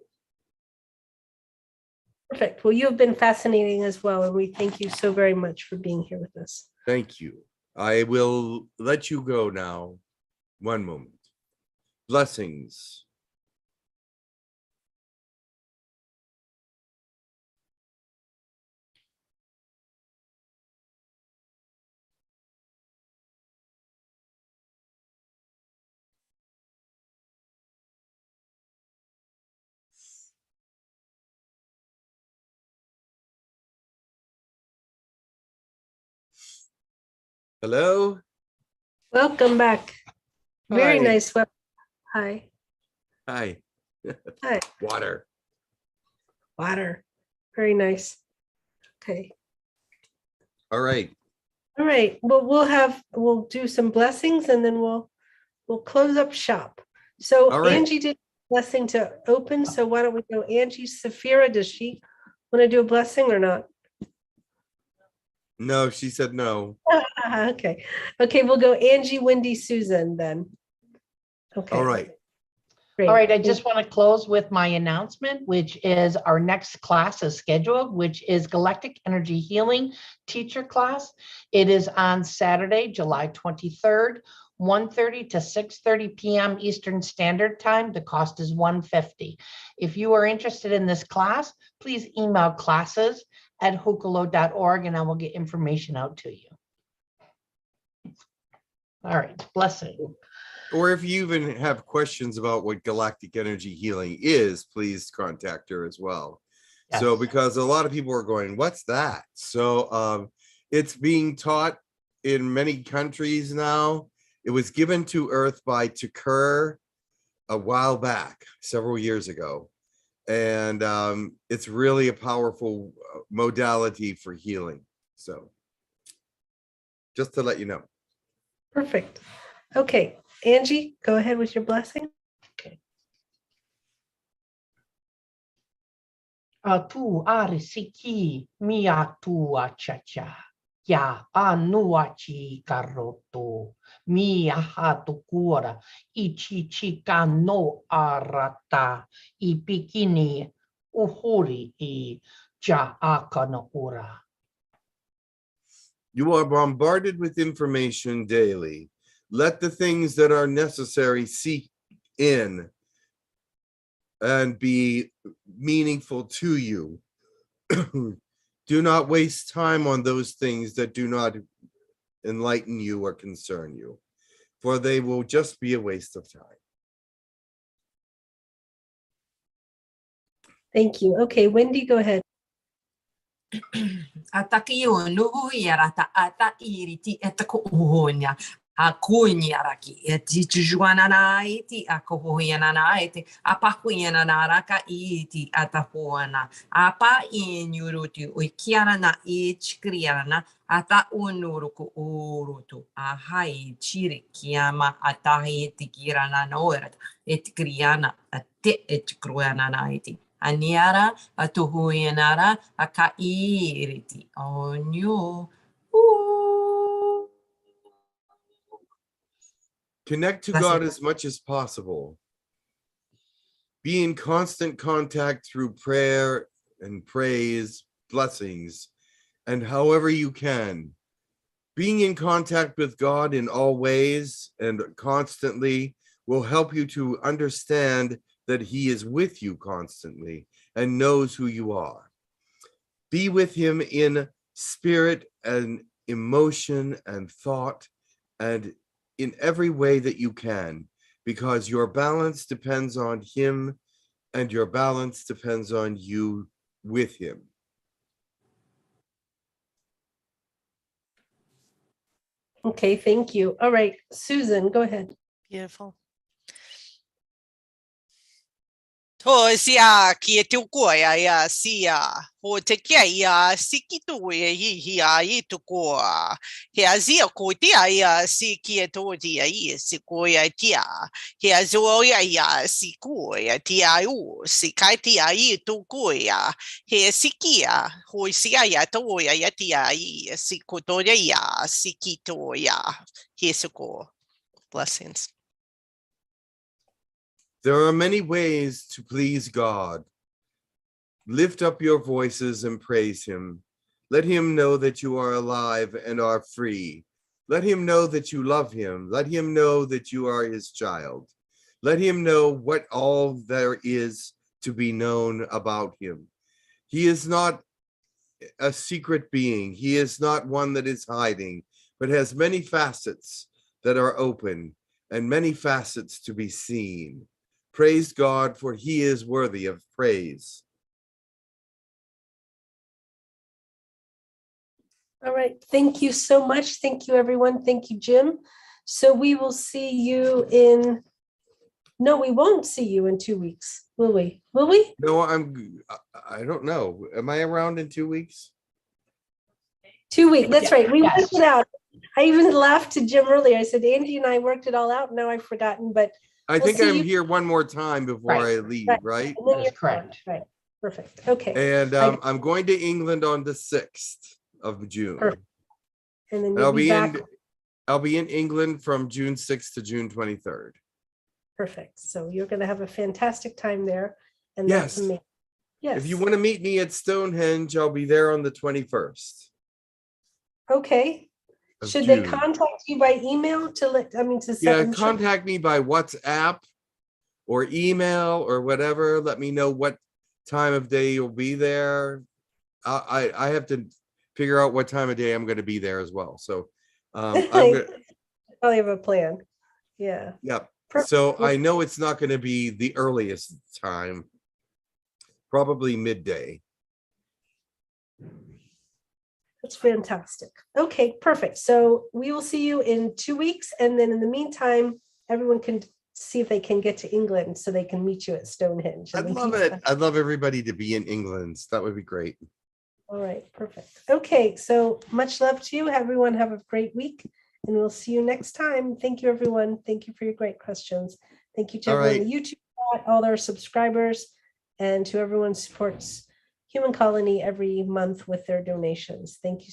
Perfect. Well, you have been fascinating as well, and we thank you so very much for being here with us. Thank you. I will let you go now. One moment. Blessings. Hello. Welcome back. Very Hi. nice. Hi. Hi. Hi. Water. Water. Very nice. Okay. All right. All right. Well, we'll do some blessings, and then we'll close up shop. So All right. Angie did a blessing to open. So why don't we go Angie Safira? Does she want to do a blessing or not? No, she said no. Okay. Okay, we'll go Angie, Wendy, Susan then. Okay. All right. Great. All right, I just want to close with my announcement, which is our next class is scheduled, which is Galactic Energy Healing Teacher Class. It is on Saturday, July 23rd, 1:30 to 6:30 p.m. Eastern Standard Time. The cost is $150. If you are interested in this class, please email classes@hucolo.org and I will get information out to you. All right, blessing. Or if you even have questions about what galactic energy healing is, please contact her as well. Yes. So, because a lot of people are going, what's that? So it's being taught in many countries now. It was given to Earth by Tukur a while back, several years ago. And it's really a powerful modality for healing. So just to let you know. Perfect. Okay, Angie, go ahead with your blessing. Tu arisiki mia tua chacha. Ya anuachi karoto. Mia hatu kura. Ichi chika no arata. I bikini uhuri I ja akana ura. You are bombarded with information daily. Let the things that are necessary seep in and be meaningful to you. Do not waste time on those things that do not enlighten you or concern you, for they will just be a waste of time. Thank you. Okay, Wendy, go ahead. Atakiyo nuhu yarata ata iriti etako uhonya. a kuinyaraki e tijuana na iti a kohoiana na iti a pakuiana na raka iti atapuana a pa inyuruti o kiara na ichkriana ata unuruku urutu a hai chiri kiama atahi tikirana no era et kriana ate et kruana na iti aniara atuhuianara aka iriti onyu. Connect to God as much as possible. Be in constant contact through prayer and praise, blessings, and however you can. Being in contact with God in all ways and constantly will help you to understand that He is with you constantly and knows who you are. Be with Him in spirit and emotion and thought and in every way that you can, because your balance depends on Him and your balance depends on you with Him. Okay, thank you. All right, Susan, go ahead. Beautiful. Tosia kia tukoia ia sia ho te kia ia sikitu ia i tukoa he azia ko tia ia si kia totia ia si koia tia he azoia ia si koia tia u si kai tia i tukoia he sikia ho sia ia toia ia tia i si kotoria ia si kitoia he suko. Blessings. There are many ways to please God. Lift up your voices and praise Him. Let Him know that you are alive and are free. Let Him know that you love Him. Let Him know that you are His child. Let Him know what all there is to be known about Him. He is not a secret being. He is not one that is hiding, but has many facets that are open and many facets to be seen. Praise God, for He is worthy of praise. All right, thank you so much. Thank you, everyone. Thank you, Jim. So we will see you in, no, we won't see you in 2 weeks, will we? Will we? No, I don't know. Am I around in 2 weeks? 2 weeks, that's right. We Yes. worked it out. I even laughed to Jim earlier. I said, Angie and I worked it all out. Now I've forgotten, but I we'll think see I'm you. here one more time before Right. I leave, Right. right? And then That is you're correct. gone. Right, perfect. Okay. And I'm going to England on the 6th of June. Perfect. And then And you'll be back. I'll be in England from June 6th to June 23rd. Perfect. So you're going to have a fantastic time there. And that's Yes. amazing. Yes. If you want to meet me at Stonehenge, I'll be there on the 21st. Okay. of Should they June. contact you by email to let, I mean, to Yeah, send? contact me by WhatsApp or email or whatever. Let me know what time of day you'll be there. I have to figure out what time of day I'm going to be there as well. So I'm gonna, Probably have a plan. Yeah. yep. Perfect. So I know it's not going to be the earliest time, probably midday. That's fantastic. Okay, perfect. So we will see you in 2 weeks. And then in the meantime, everyone can see if they can get to England so they can meet you at Stonehenge. I'd love it. I'd love everybody to be in England. That would be great. All right, perfect. Okay, so much love to you. Everyone have a great week and we'll see you next time. Thank you, everyone. Thank you for your great questions. Thank you to everyone in the YouTube chat, all our subscribers, and to everyone who supports Human Colony every month with their donations. Thank you.